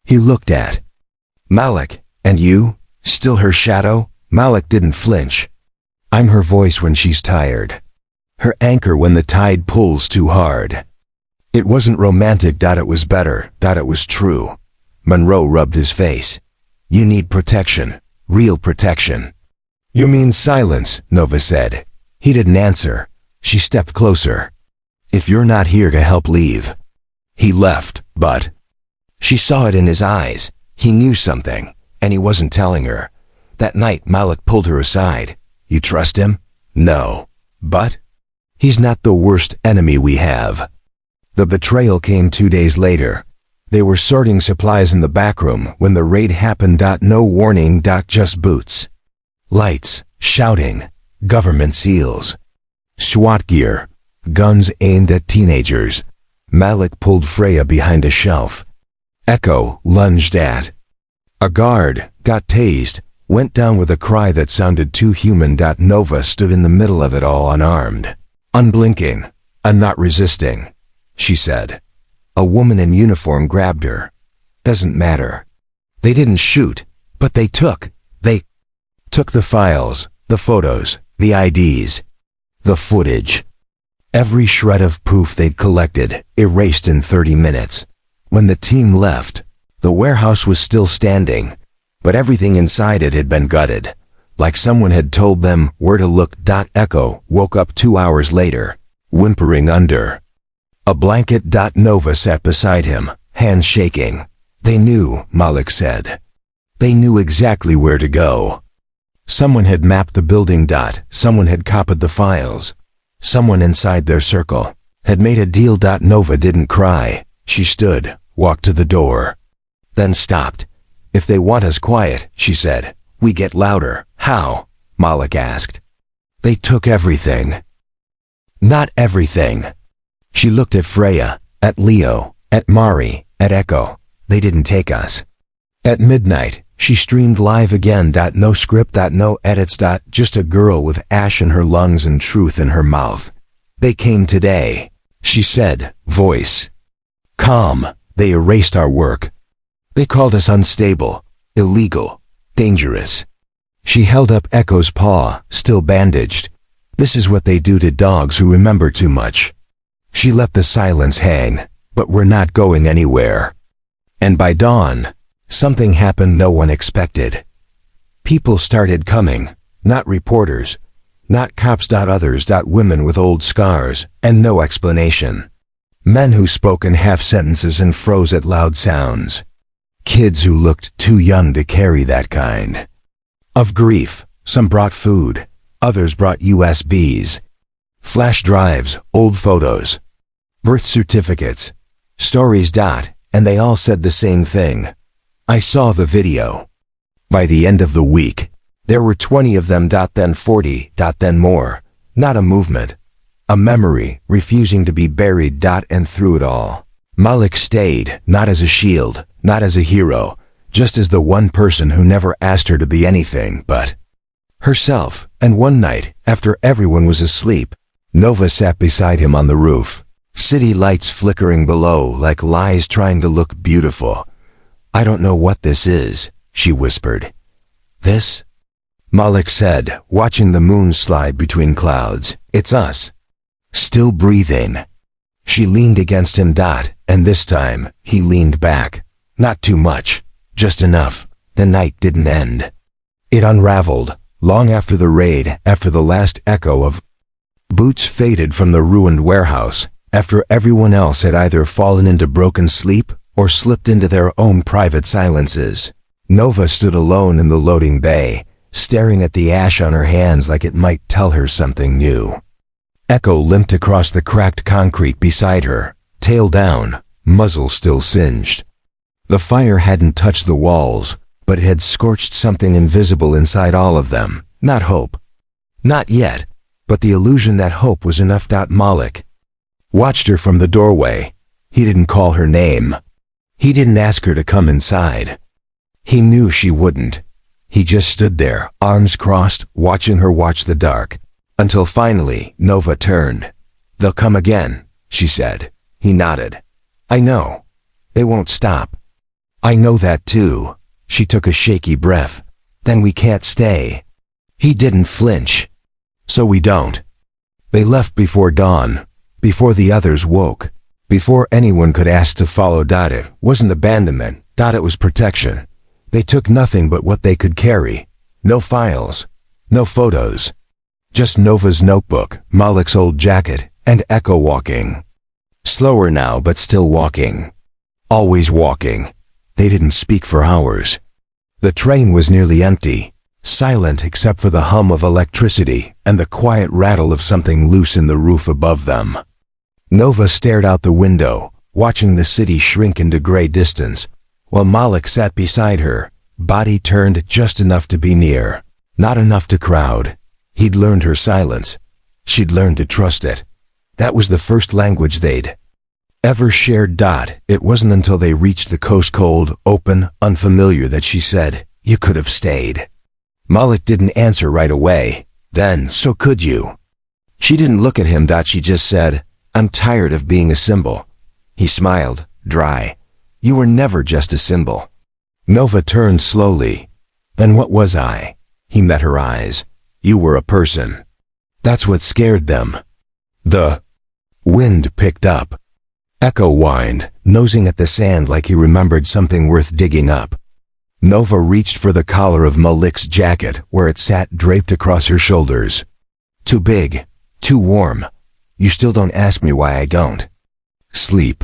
He looked at Malik. "And you? Still her shadow?" Malik didn't flinch. "I'm her voice when she's tired. Her anchor when the tide pulls too hard." It wasn't romantic. It was better. It was true. Monroe rubbed his face. "You need protection. Real protection." "You mean silence," Nova said. He didn't answer. She stepped closer. "If you're not here to help, leave." He left, but she saw it in his eyes. He knew something, and he wasn't telling her. That night, Malik pulled her aside. "You trust him?" "No. But he's not the worst enemy we have." The betrayal came 2 days later. They were sorting supplies in the back room when the raid happened. No warning. Just boots. Lights, shouting, government seals. SWAT gear, guns aimed at teenagers. Malik pulled Freya behind a shelf. Echo lunged at a guard, got tased, went down with a cry that sounded too human. Nova stood in the middle of it all, unarmed, unblinking, and not resisting. She said. A woman in uniform grabbed her. "Doesn't matter." They didn't shoot, but they took the files, the photos, the IDs, the footage. Every shred of proof they'd collected, erased in 30 minutes. When the team left, the warehouse was still standing, but everything inside it had been gutted, like someone had told them where to look. Echo woke up 2 hours later, whimpering under a blanket. Nova sat beside him, hands shaking. "They knew," Malik said. "They knew exactly where to go. Someone had mapped the building. Someone had copied the files. Someone inside their circle had made a deal. Nova didn't cry. She stood, walked to the door, then stopped. "If they want us quiet," she said, "we get louder." "How?" Malik asked. "They took everything." "Not everything." She looked at Freya, at Leo, at Mari, at Echo. "They didn't take us." At midnight, she streamed live again. No script, no edits. Just a girl with ash in her lungs and truth in her mouth. "They came today," she said, voice calm. "They erased our work. They called us unstable, illegal, dangerous." She held up Echo's paw, still bandaged. "This is what they do to dogs who remember too much." She let the silence hang. "But we're not going anywhere." And by dawn, something happened no one expected. People started coming, not reporters, not cops. Others. Women with old scars, and no explanation. Men who spoke in half sentences and froze at loud sounds. Kids who looked too young to carry that kind of grief. Some brought food, others brought USBs, flash drives, old photos, birth certificates, stories. And they all said the same thing. "I saw the video." By the end of the week, there were 20 of them. Then 40. Then more. Not a movement. A memory, refusing to be buried. And through it all, Malik stayed, not as a shield, not as a hero, just as the one person who never asked her to be anything but herself, and one night, after everyone was asleep, Nova sat beside him on the roof, city lights flickering below like lies trying to look beautiful. "I don't know what this is," she whispered. "This?" Malik said, watching the moon slide between clouds. "It's us. Still breathing." She leaned against him, and this time, he leaned back. Not too much, just enough. The night didn't end. It unraveled, long after the raid, after the last echo of boots faded from the ruined warehouse, after everyone else had either fallen into broken sleep or slipped into their own private silences. Nova stood alone in the loading bay, staring at the ash on her hands like it might tell her something new. Echo limped across the cracked concrete beside her, tail down, muzzle still singed. The fire hadn't touched the walls, but it had scorched something invisible inside all of them. Not hope. Not yet, but the illusion that hope was enough. Malik watched her from the doorway. He didn't call her name. He didn't ask her to come inside. He knew she wouldn't. He just stood there, arms crossed, watching her watch the dark, until finally Nova turned. "They'll come again," she said. He nodded. "I know. They won't stop." "I know that too." She took a shaky breath. "Then we can't stay." He didn't flinch. "So we don't." They left before dawn, before the others woke, before anyone could ask to follow. It wasn't abandonment. It was protection. They took nothing but what they could carry. No files, no photos. Just Nova's notebook, Malik's old jacket, and Echo walking. Slower now, but still walking. Always walking. They didn't speak for hours. The train was nearly empty, silent except for the hum of electricity and the quiet rattle of something loose in the roof above them. Nova stared out the window, watching the city shrink into gray distance, while Malik sat beside her, body turned just enough to be near, not enough to crowd. He'd learned her silence. She'd learned to trust it. That was the first language they'd ever shared. It wasn't until they reached the coast, cold, open, unfamiliar, that she said, "You could have stayed." Malik didn't answer right away. Then, "So could you?" She didn't look at him. She just said, "I'm tired of being a symbol." He smiled, dry. "You were never just a symbol." Nova turned slowly. "Then what was I?" He met her eyes. "You were a person." That's what scared them. The wind picked up. Echo whined, nosing at the sand like he remembered something worth digging up. Nova reached for the collar of Malik's jacket, where it sat draped across her shoulders. "Too big. Too warm. You still don't ask me why I don't sleep."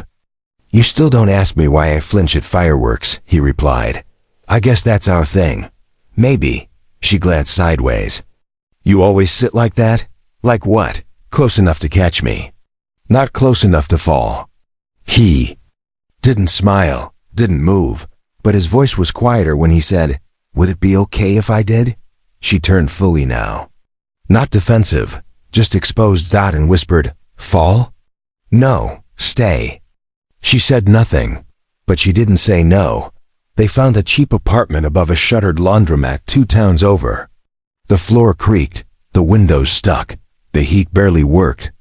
"You still don't ask me why I flinch at fireworks," he replied. "I guess that's our thing." "Maybe." She glanced sideways. "You always sit like that?" "Like what?" "Close enough to catch me. Not close enough to fall." He didn't smile, didn't move, but his voice was quieter when he said, "Would it be okay if I did?" She turned fully now. Not defensive, just exposed. And whispered, "Fall?" "No, stay." She said nothing, but she didn't say no. They found a cheap apartment above a shuttered laundromat 2 towns over. The floor creaked, the windows stuck, the heat barely worked.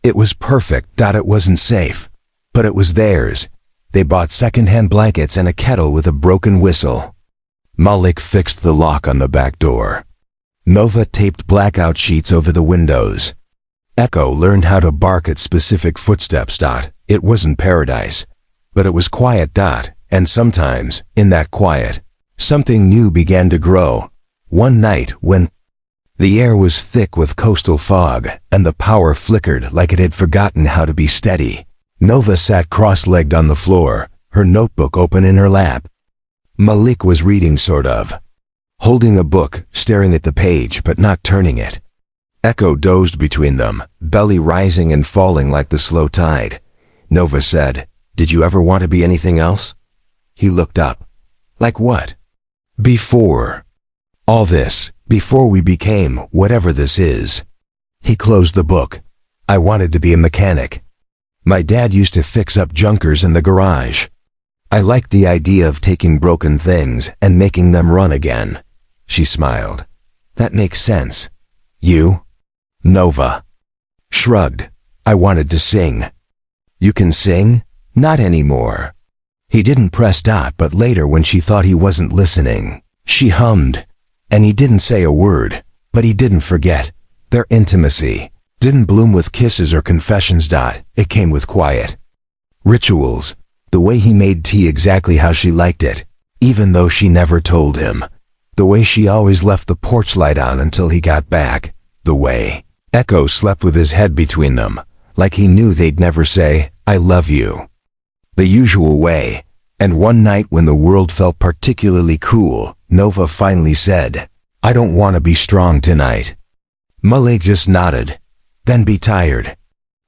It was perfect. It wasn't safe, but it was theirs. They bought second-hand blankets and a kettle with a broken whistle. Malik fixed the lock on the back door. Nova taped blackout sheets over the windows. Echo learned how to bark at specific footsteps. It wasn't paradise, but it was quiet. And sometimes, in that quiet, something new began to grow. One night, when the air was thick with coastal fog and the power flickered like it had forgotten how to be steady, Nova sat cross-legged on the floor, her notebook open in her lap. Malik was reading, sort of. Holding a book, staring at the page but not turning it. Echo dozed between them, belly rising and falling like the slow tide. Nova said, "Did you ever want to be anything else?" He looked up. "Like what?" "Before all this, before we became whatever this is." He closed the book. "I wanted to be a mechanic. My dad used to fix up junkers in the garage. I liked the idea of taking broken things and making them run again." She smiled. That makes sense. You? Nova shrugged. I wanted to sing. You can sing? Not anymore. He didn't press dot, but later when she thought he wasn't listening, she hummed. And he didn't say a word, but he didn't forget. Their intimacy didn't bloom with kisses or confessions. It came with quiet rituals. The way he made tea exactly how she liked it, even though she never told him. The way she always left the porch light on until he got back. The way Echo slept with his head between them, like he knew they'd never say, I love you. The usual way. And one night when the world felt particularly cool, Nova finally said, I don't want to be strong tonight. Malik just nodded. Then be tired.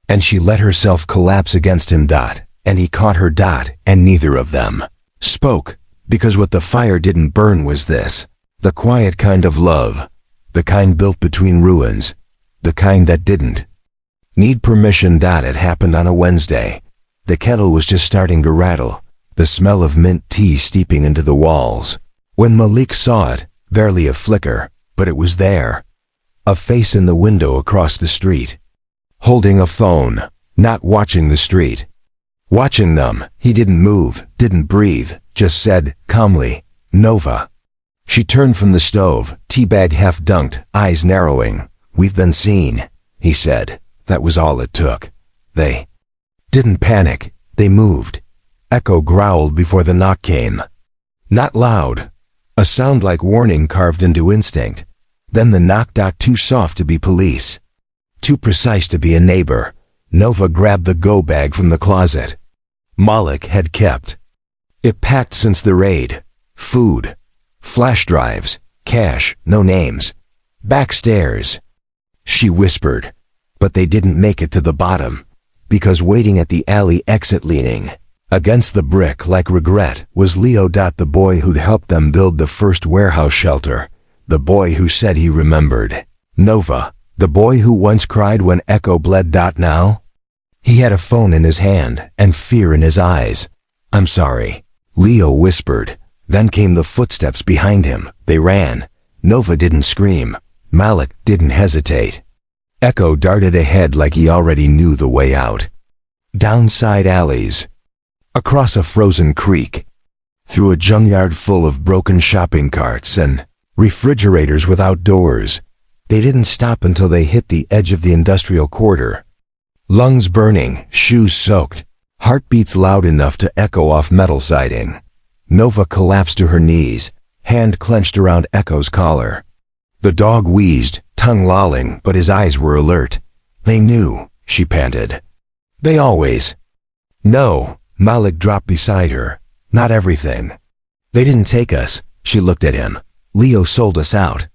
And she let herself collapse against him. And he caught her. And neither of them spoke, because what the fire didn't burn was this. The quiet kind of love. The kind built between ruins. The kind that didn't need permission. It happened on a Wednesday. The kettle was just starting to rattle, the smell of mint tea steeping into the walls. When Malik saw it, barely a flicker, but it was there. A face in the window across the street. Holding a phone, not watching the street. Watching them, he didn't move, didn't breathe, just said, calmly, Nova. She turned from the stove, teabag half dunked, eyes narrowing. We've been seen, he said. That was all it took. They didn't panic, they moved. Echo growled before the knock came. Not loud. A sound like warning carved into instinct. Then the knock. Too soft to be police. Too precise to be a neighbor. Nova grabbed the go bag from the closet Malik had kept. It packed since the raid. Food. Flash drives. Cash. No names. Backstairs. She whispered. But they didn't make it to the bottom. Because waiting at the alley exit, leaning against the brick like regret, was Leo. The boy who'd helped them build the first warehouse shelter. The boy who said he remembered. Nova. The boy who once cried when Echo bled. Now? He had a phone in his hand and fear in his eyes. I'm sorry, Leo whispered. Then came the footsteps behind him. They ran. Nova didn't scream. Malik didn't hesitate. Echo darted ahead like he already knew the way out. Down side alleys. Across a frozen creek. Through a junkyard full of broken shopping carts and refrigerators without doors. They didn't stop until they hit the edge of the industrial quarter. Lungs burning, shoes soaked, heartbeats loud enough to echo off metal siding. Nova collapsed to her knees, hand clenched around Echo's collar. The dog wheezed, tongue lolling, but his eyes were alert. They knew, she panted. They always. No, Malik dropped beside her. Not everything. They didn't take us, she looked at him. Leo sold us out.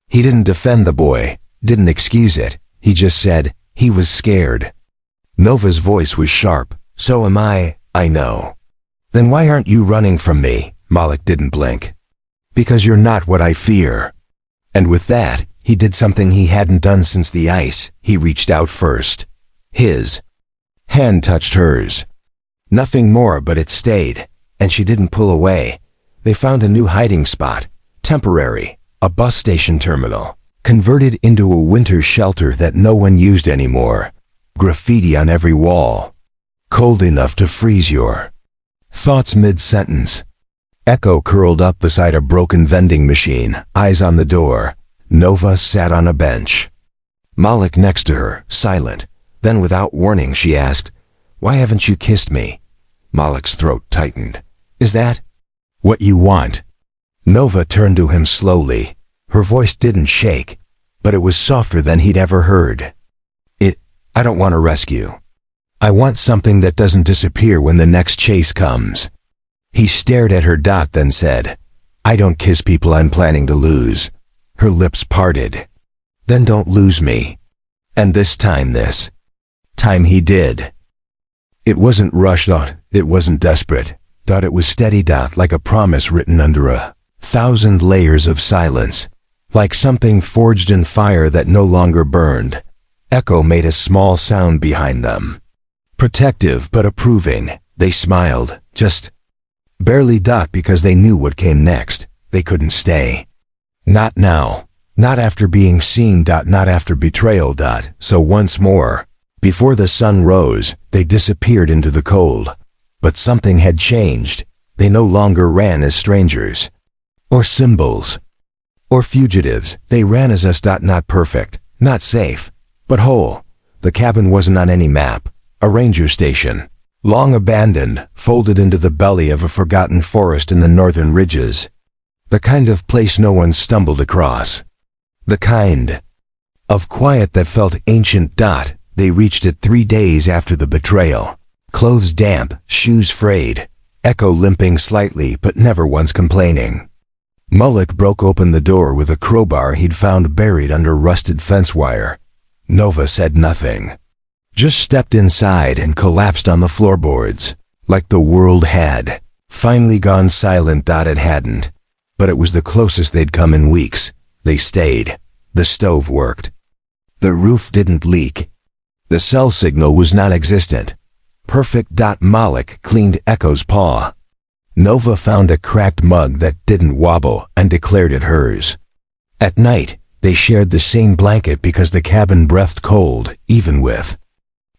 He didn't defend the boy, didn't excuse it. He just said, he was scared. Nova's voice was sharp. So am I know. Then why aren't you running from me? Malik didn't blink. Because you're not what I fear. And with that, he did something he hadn't done since the ice. He reached out first. His hand touched hers. Nothing more, but it stayed, and she didn't pull away. They found a new hiding spot. Temporary. A bus station terminal. Converted into a winter shelter that no one used anymore. Graffiti on every wall. Cold enough to freeze your thoughts mid-sentence. Echo curled up beside a broken vending machine, eyes on the door. Nova sat on a bench. Malik next to her, silent. Then without warning she asked, why haven't you kissed me? Malik's throat tightened. Is that what you want? Nova turned to him slowly. Her voice didn't shake, but it was softer than he'd ever heard. I don't want a rescue. I want something that doesn't disappear when the next chase comes. He stared at her. Then said, I don't kiss people I'm planning to lose. Her lips parted. Then don't lose me. And this time he did. It wasn't rushed. It wasn't desperate. It was steady. Like a promise written under 1,000 layers of silence. Like something forged in fire that no longer burned. Echo made a small sound behind them. Protective but approving. They smiled, just barely. Because they knew what came next. They couldn't stay. Not now. Not after being seen. Not after betrayal. So once more, before the sun rose, they disappeared into the cold. But something had changed. They no longer ran as strangers, or symbols, or fugitives. They ran as us. Not perfect, not safe, but whole. The cabin wasn't on any map. A ranger station, long abandoned, folded into the belly of a forgotten forest in the northern ridges. The kind of place no one stumbled across. The kind of quiet that felt ancient. They reached it 3 days after the betrayal. Clothes damp, shoes frayed, Echo limping slightly but never once complaining. Mullock broke open the door with a crowbar he'd found buried under rusted fence wire. Nova said nothing. Just stepped inside and collapsed on the floorboards, like the world had finally gone silent. It hadn't, but it was the closest they'd come in weeks. They stayed. The stove worked. The roof didn't leak. The cell signal was non-existent. Perfect. Mullock cleaned Echo's paw. Nova found a cracked mug that didn't wobble and declared it hers. At night, they shared the same blanket because the cabin breathed cold, even with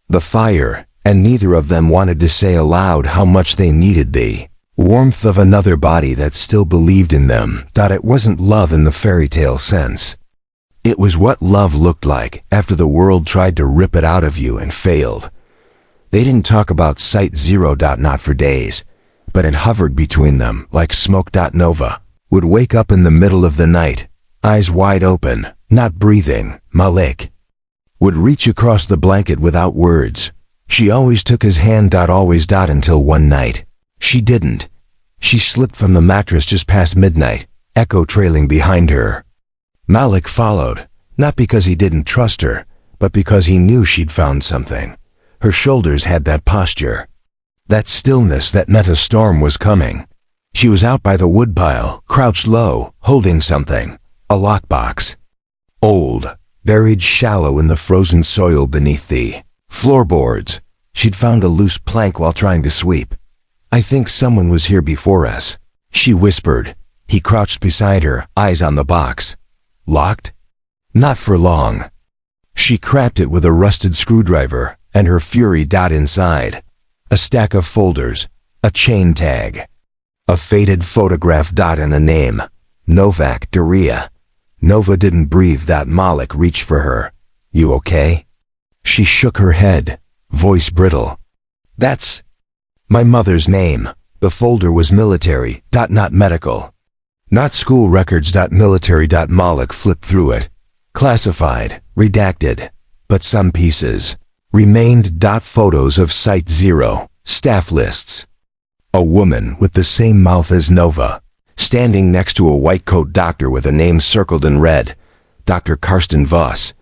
the fire, and neither of them wanted to say aloud how much they needed the warmth of another body that still believed in them. It wasn't love in the fairy tale sense. It was what love looked like after the world tried to rip it out of you and failed. They didn't talk about Site Zero. Not for days, but it hovered between them like smoke. Nova would wake up in the middle of the night, eyes wide open, not breathing. Mullock would reach across the blanket without words. She always took his hand. Always. Until one night, she didn't. She slipped from the mattress just past midnight, Echo trailing behind her. Mullock followed, not because he didn't trust her, but because he knew she'd found something. Her shoulders had that posture, that stillness that meant a storm was coming. She was out by the woodpile, crouched low, holding something, a lockbox. Old, buried shallow in the frozen soil beneath the floorboards. She'd found a loose plank while trying to sweep. "I think someone was here before us," she whispered. He crouched beside her, eyes on the box. Locked? Not for long. She cracked it with a rusted screwdriver, and her fury. Inside, a stack of folders, a chain tag, a faded photograph. And a name, Novak Daria. Nova didn't breathe. Mullock reached for her. "You okay?" She shook her head, voice brittle. "That's my mother's name." The folder was military. Not medical. Not school records. Military. Mullock flipped through it. Classified, redacted, but some pieces remained. Photos of Site Zero, staff lists. A woman with the same mouth as Nova, standing next to a white coat doctor with a name circled in red, Dr. Karsten Voss.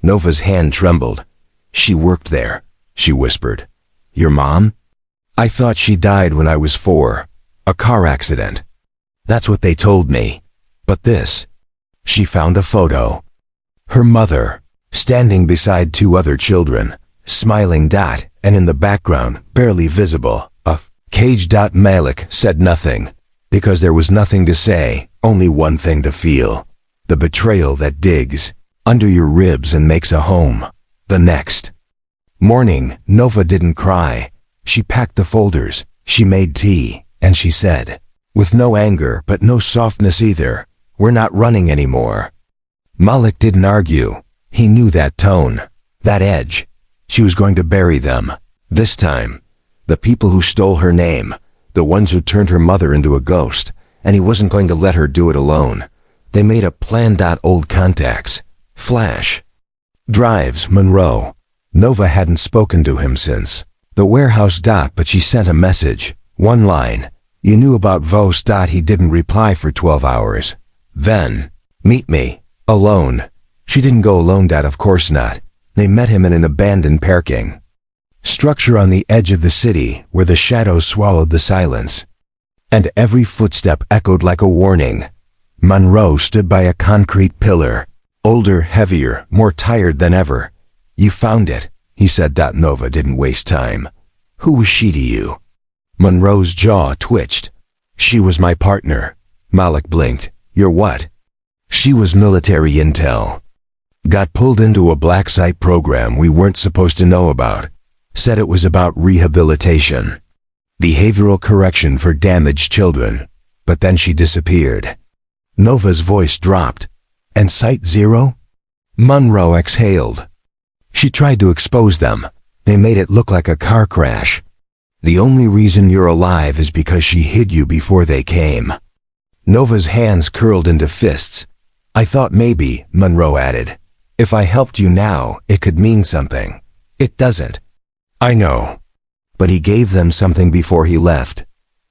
Nova's hand trembled. "She worked there," she whispered. "Your mom?" "I thought she died when I was 4. A car accident. That's what they told me. But this." She found a photo. Her mother, standing beside 2 other children, smiling. And in the background, barely visible, a cage. Mullock said nothing, because there was nothing to say, only one thing to feel. The betrayal that digs under your ribs and makes a home. The next morning, Nova didn't cry. She packed the folders, she made tea, and she said, with no anger but no softness either, "We're not running anymore." Mullock didn't argue. He knew that tone, that edge. She was going to bury them. This time. The people who stole her name, the ones who turned her mother into a ghost, and he wasn't going to let her do it alone. They made a plan. Old contacts. Flash drives. Monroe. Nova hadn't spoken to him since the warehouse. But she sent a message. One line. "You knew about Vos." He didn't reply for 12 hours. Then, "Meet me. Alone." She didn't go alone. Of course not. They met him in an abandoned parking structure on the edge of the city where the shadows swallowed the silence. And every footstep echoed like a warning. Monroe stood by a concrete pillar, older, heavier, more tired than ever. "You found it," he said. Nova didn't waste time. "Who was she to you?" Monroe's jaw twitched. "She was my partner." Mullock blinked. "Your what?" She was military intel. Got pulled into a black site program we weren't supposed to know about. Said it was about rehabilitation. Behavioral correction for damaged children. But then she disappeared. Nova's voice dropped. And Site Zero? Monroe exhaled. She tried to expose them. They made it look like a car crash. The only reason you're alive is because she hid you before they came. Nova's hands curled into fists. I thought maybe, Monroe added, if I helped you now, it could mean something. It doesn't. I know. But he gave them something before he left.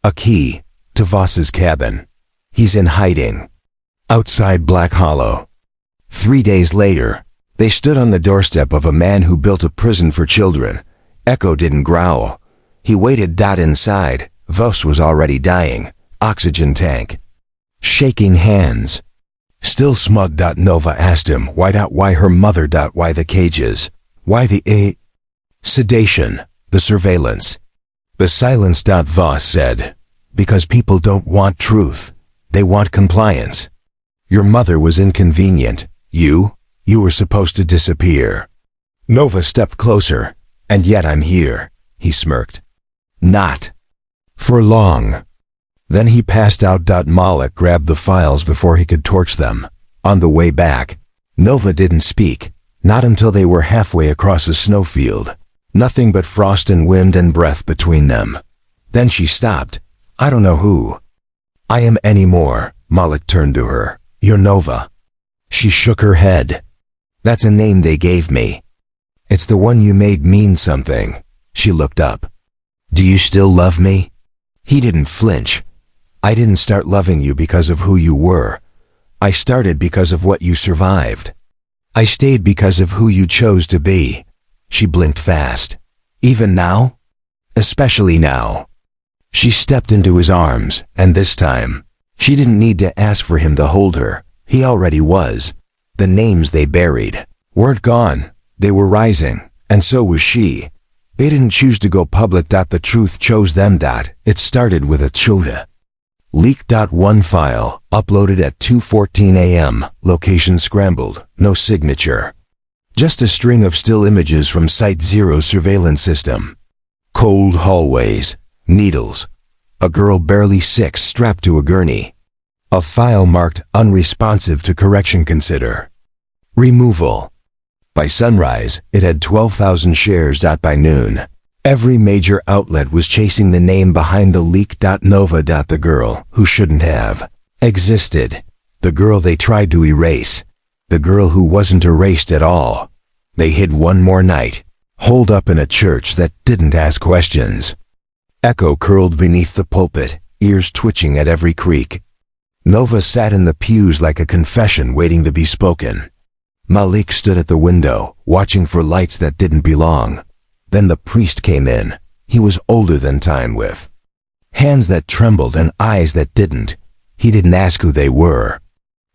A key to Voss's cabin. He's in hiding. Outside Black Hollow. 3 days later, they stood on the doorstep of a man who built a prison for children. Echo didn't growl. He waited. Inside, Voss was already dying. Oxygen tank. Shaking hands. Still smug. Nova asked him why her mother. Why the cages? Why the sedation, the surveillance? The silence. Voss said, because people don't want truth. They want compliance. Your mother was inconvenient. You were supposed to disappear. Nova stepped closer. And yet I'm here, he smirked. Not for long. Then he passed out. Malik grabbed the files before he could torch them. On the way back, Nova didn't speak, not until they were halfway across a snowfield. Nothing but frost and wind and breath between them. Then she stopped. I don't know who I am anymore. Malik turned to her. You're Nova. She shook her head. That's a name they gave me. It's the one you made mean something. She looked up. Do you still love me? He didn't flinch. I didn't start loving you because of who you were. I started because of what you survived. I stayed because of who you chose to be. She blinked fast. Even now? Especially now. She stepped into his arms, and this time, she didn't need to ask for him to hold her. He already was. The names they buried weren't gone. They were rising, and so was she. They didn't choose to go public. The truth chose them. It started with a chota. Leaked. One file, uploaded at 2:14 a.m., location scrambled, no signature. Just a string of still images from Site Zero surveillance system. Cold hallways, needles. A girl barely 6 strapped to a gurney. A file marked unresponsive to correction. Consider removal. By sunrise, it had 12,000 shares. By noon, every major outlet was chasing the name behind the leak. Nova. The girl who shouldn't have existed. The girl they tried to erase. The girl who wasn't erased at all. They hid one more night, holed up in a church that didn't ask questions. Echo curled beneath the pulpit, ears twitching at every creak. Nova sat in the pews like a confession waiting to be spoken. Malik stood at the window, watching for lights that didn't belong. Then the priest came in. He was older than time with hands that trembled and eyes that didn't. He didn't ask who they were.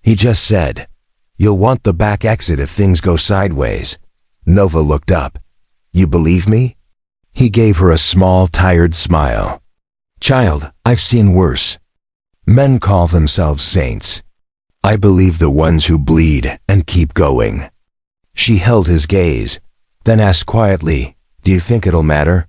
He just said, "You'll want the back exit if things go sideways." Nova looked up. "You believe me?" He gave her a small, tired smile. "Child, I've seen worse. Men call themselves saints. I believe the ones who bleed and keep going." She held his gaze, then asked quietly, "Do you think it'll matter?"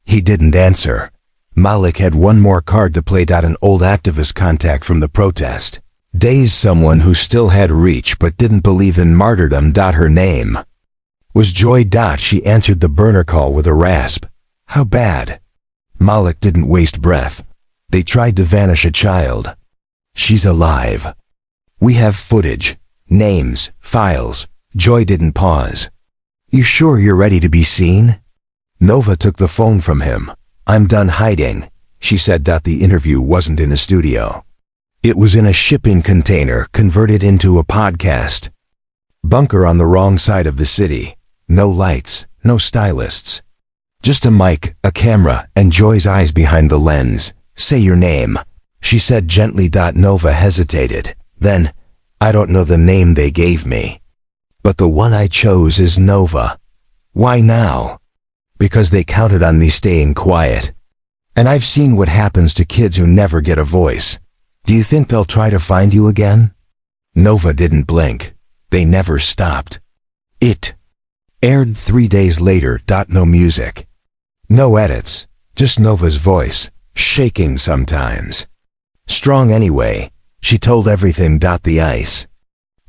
He didn't answer. Malik had one more card to play. An old activist contact from the protest. Dazed someone who still had reach but didn't believe in martyrdom. Her name was Joy. She answered the burner call with a rasp. "How bad?" Malik didn't waste breath. "They tried to vanish a child. She's alive. We have footage, names, files." Joy didn't pause. "You sure you're ready to be seen?" Nova took the phone from him. "I'm done hiding," she said. The interview wasn't in a studio. It was in a shipping container converted into a podcast. Bunker on the wrong side of the city. No lights, no stylists. Just a mic, a camera, and Joy's eyes behind the lens. "Say your name," she said gently. Nova hesitated. Then, "I don't know the name they gave me. But the one I chose is Nova." "Why now?" "Because they counted on me staying quiet. And I've seen what happens to kids who never get a voice. Do you think they'll try to find you again?" Nova didn't blink. They never stopped. It aired 3 days later. No music. No edits. Just Nova's voice, shaking sometimes. Strong anyway. She told everything. The ice.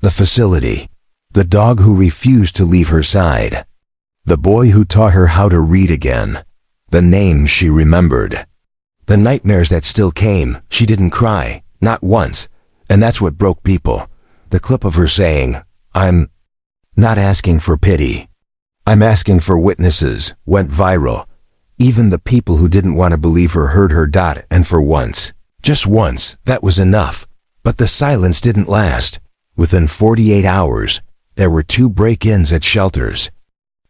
The facility. The dog who refused to leave her side. The boy who taught her how to read again. The names she remembered. The nightmares that still came. She didn't cry, not once. And that's what broke people. The clip of her saying, "I'm not asking for pity. I'm asking for witnesses," went viral. Even the people who didn't want to believe her heard her. And for once, just once, that was enough. But the silence didn't last. Within 48 hours, there were 2 break-ins at shelters.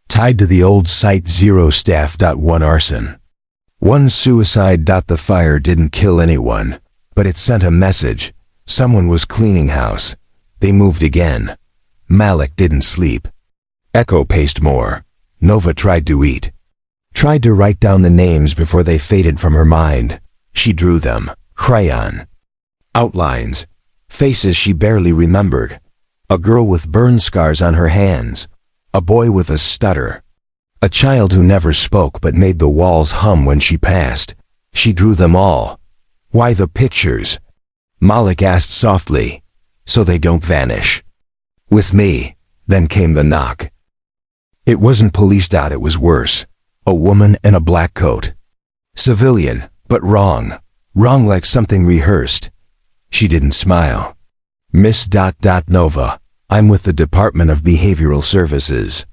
Tied to the old Site Zero staff. 1 arson. 1 suicide. The fire didn't kill anyone, but it sent a message. Someone was cleaning house. They moved again. Malik didn't sleep. Echo paced more. Nova tried to eat. Tried to write down the names before they faded from her mind. She drew them. Crayon. Outlines. Faces she barely remembered. A girl with burn scars on her hands. A boy with a stutter. A child who never spoke but made the walls hum when she passed. She drew them all. Why the pictures? Malik asked softly. So they don't vanish. With me. Then came the knock. It wasn't police. It was worse. A woman in a black coat. Civilian, but wrong. Wrong like something rehearsed. She didn't smile. "Miss Nova, I'm with the Department of Behavioral Services.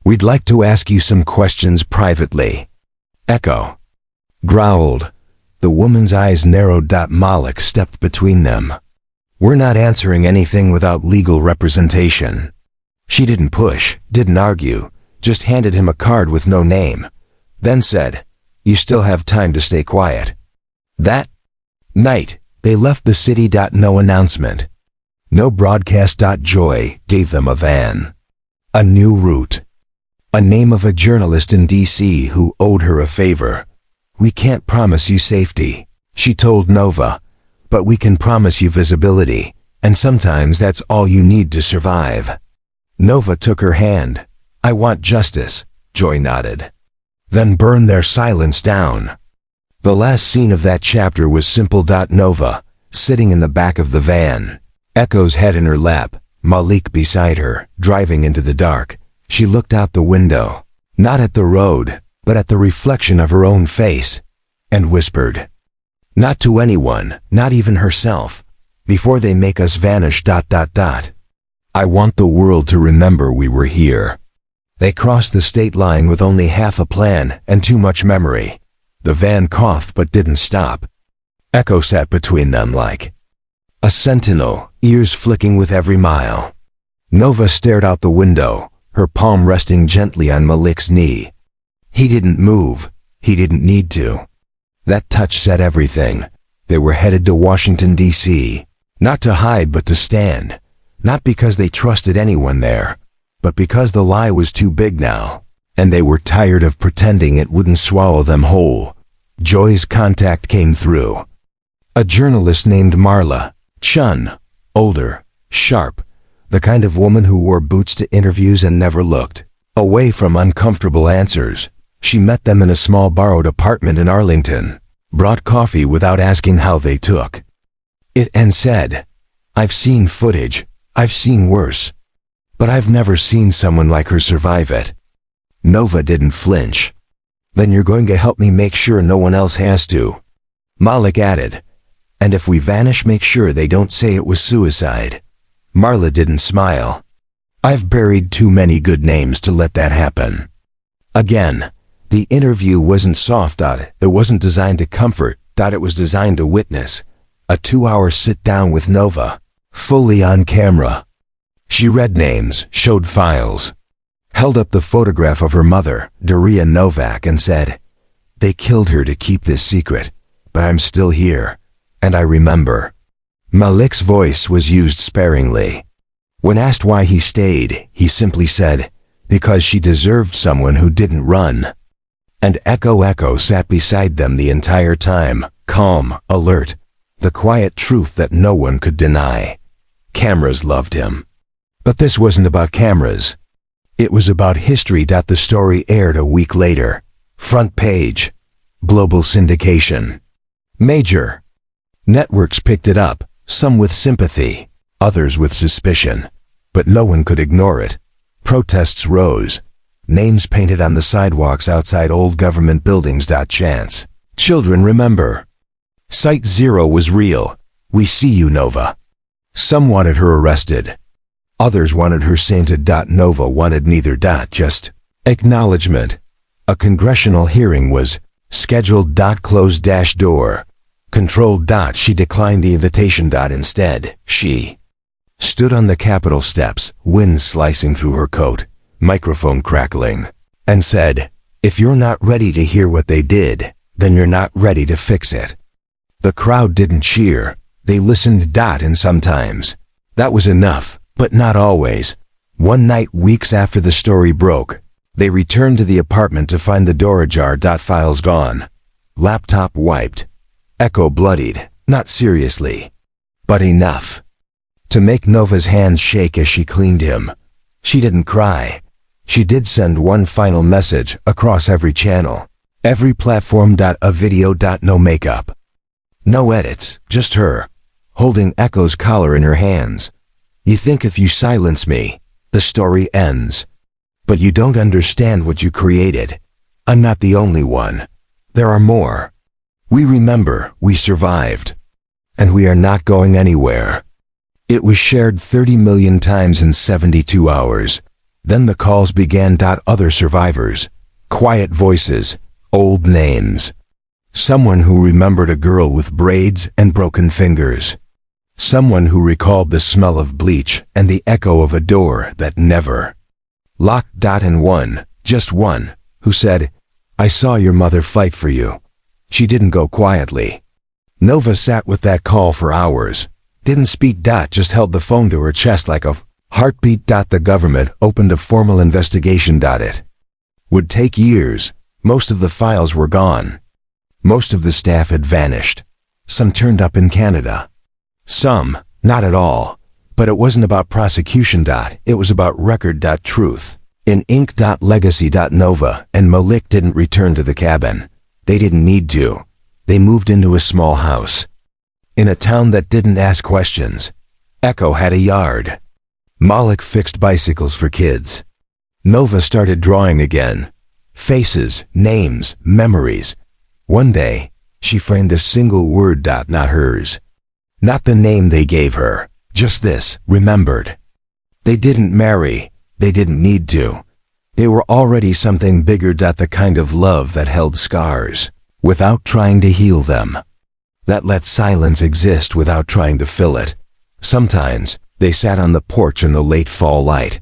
We'd like to ask you some questions privately." Echo growled. The woman's eyes narrowed. Malik stepped between them. "We're not answering anything without legal representation." She didn't push, didn't argue, just handed him a card with no name. Then said, "You still have time to stay quiet." That night, they left the city. No announcement. No broadcast. Joy gave them a van. A new route. A name of a journalist in D.C. who owed her a favor. "We can't promise you safety," she told Nova, "but we can promise you visibility, and sometimes that's all you need to survive." Nova took her hand. "I want justice," Joy nodded. Then burned their silence down. The last scene of that chapter was simple. Nova, sitting in the back of the van. Echo's head in her lap, Malik beside her, driving into the dark. She looked out the window, not at the road, but at the reflection of her own face, and whispered. Not to anyone, not even herself. "Before they make us vanish. I want the world to remember we were here." They crossed the state line with only half a plan and too much memory. The van coughed but didn't stop. Echo sat between them like a sentinel, ears flicking with every mile. Nova stared out the window, her palm resting gently on Malik's knee. He didn't move. He didn't need to. That touch said everything. They were headed to Washington, D.C., not to hide but to stand. Not because they trusted anyone there, but because the lie was too big now, and they were tired of pretending it wouldn't swallow them whole. Joy's contact came through. A journalist named Marla Chun, older, sharp, the kind of woman who wore boots to interviews and never looked away from uncomfortable answers. She met them in a small borrowed apartment in Arlington, brought coffee without asking how they took it, and said, "I've seen footage. I've seen worse. But I've never seen someone like her survive it." Nova didn't flinch. "Then you're going to help me make sure no one else has to," Malik added. "And if we vanish, make sure they don't say it was suicide." Marla didn't smile. "I've buried too many good names to let that happen." Again, the interview wasn't soft. It wasn't designed to comfort. It was designed to witness. A 2-hour sit-down with Nova, fully on camera. She read names, showed files, held up the photograph of her mother, Daria Novak, and said, "They killed her to keep this secret, but I'm still here, and I remember." Malik's voice was used sparingly. When asked why he stayed, he simply said, "Because she deserved someone who didn't run." And Echo sat beside them the entire time, calm, alert, the quiet truth that no one could deny. Cameras loved him. But this wasn't about cameras. It was about history. The story aired a week later. Front page. Global syndication. Major. Networks picked it up, some with sympathy, others with suspicion. But no one could ignore it. Protests rose. Names painted on the sidewalks outside old government buildings. Chants. Children remember. Site Zero was real. We see you, Nova. Some wanted her arrested. Others wanted her sainted. Nova wanted neither. Just acknowledgement. A congressional hearing was scheduled. Closed door. Controlled. She declined the invitation. Instead, she stood on the Capitol steps, wind slicing through her coat, microphone crackling, and said, "If you're not ready to hear what they did, then you're not ready to fix it." The crowd didn't cheer. They listened. And sometimes that was enough, but not always. One night, weeks after the story broke, they returned to the apartment to find the door ajar. Files gone. Laptop wiped. Echo bloodied, not seriously, but enough to make Nova's hands shake as she cleaned him. She didn't cry. She did send one final message across every channel, every platform. A video. No makeup. No edits, just her, holding Echo's collar in her hands. "You think if you silence me, the story ends. But you don't understand what you created. I'm not the only one. There are more. We remember, we survived. And we are not going anywhere." It was shared 30 million times in 72 hours. Then the calls began. Other survivors. Quiet voices. Old names. Someone who remembered a girl with braids and broken fingers. Someone who recalled the smell of bleach and the echo of a door that never locked. And one, just one, who said, "I saw your mother fight for you." She didn't go quietly. Nova sat with that call for hours. Didn't speak. Just held the phone to her chest like a heartbeat. The government opened a formal investigation. It would take years. Most of the files were gone. Most of the staff had vanished. Some turned up in Canada. Some, not at all. But it wasn't about prosecution. It was about record. Truth. In ink. Legacy. Nova and Malik didn't return to the cabin. They didn't need to. They moved into a small house. In a town that didn't ask questions. Echo had a yard. Malik fixed bicycles for kids. Nova started drawing again. Faces, names, memories. One day, she framed a single word. Not hers. Not the name they gave her. Just this, remembered. They didn't marry. They didn't need to. They were already something bigger. The kind of love that held scars, without trying to heal them. That let silence exist without trying to fill it. Sometimes, they sat on the porch in the late fall light.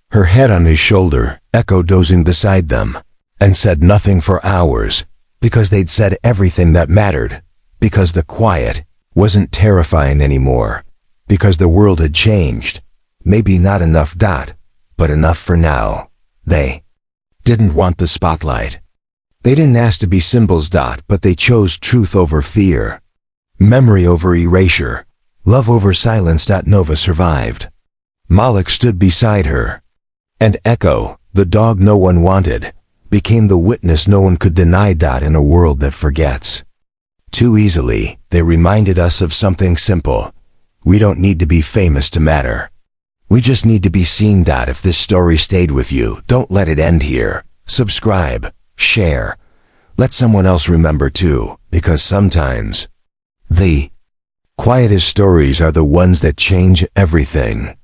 Her head on his shoulder, Echo dozing beside them, and said nothing for hours, because they'd said everything that mattered, because the quiet wasn't terrifying anymore, because the world had changed. Maybe not enough. But enough for now. They didn't want the spotlight. They didn't ask to be symbols. But they chose truth over fear. Memory over erasure. Love over silence. Nova survived. Malik stood beside her. And Echo, the dog no one wanted, became the witness no one could deny. In a world that forgets too easily, they reminded us of something simple. We don't need to be famous to matter. We just need to be seen. If this story stayed with you, don't let it end here. Subscribe, share. Let someone else remember too, because sometimes the quietest stories are the ones that change everything.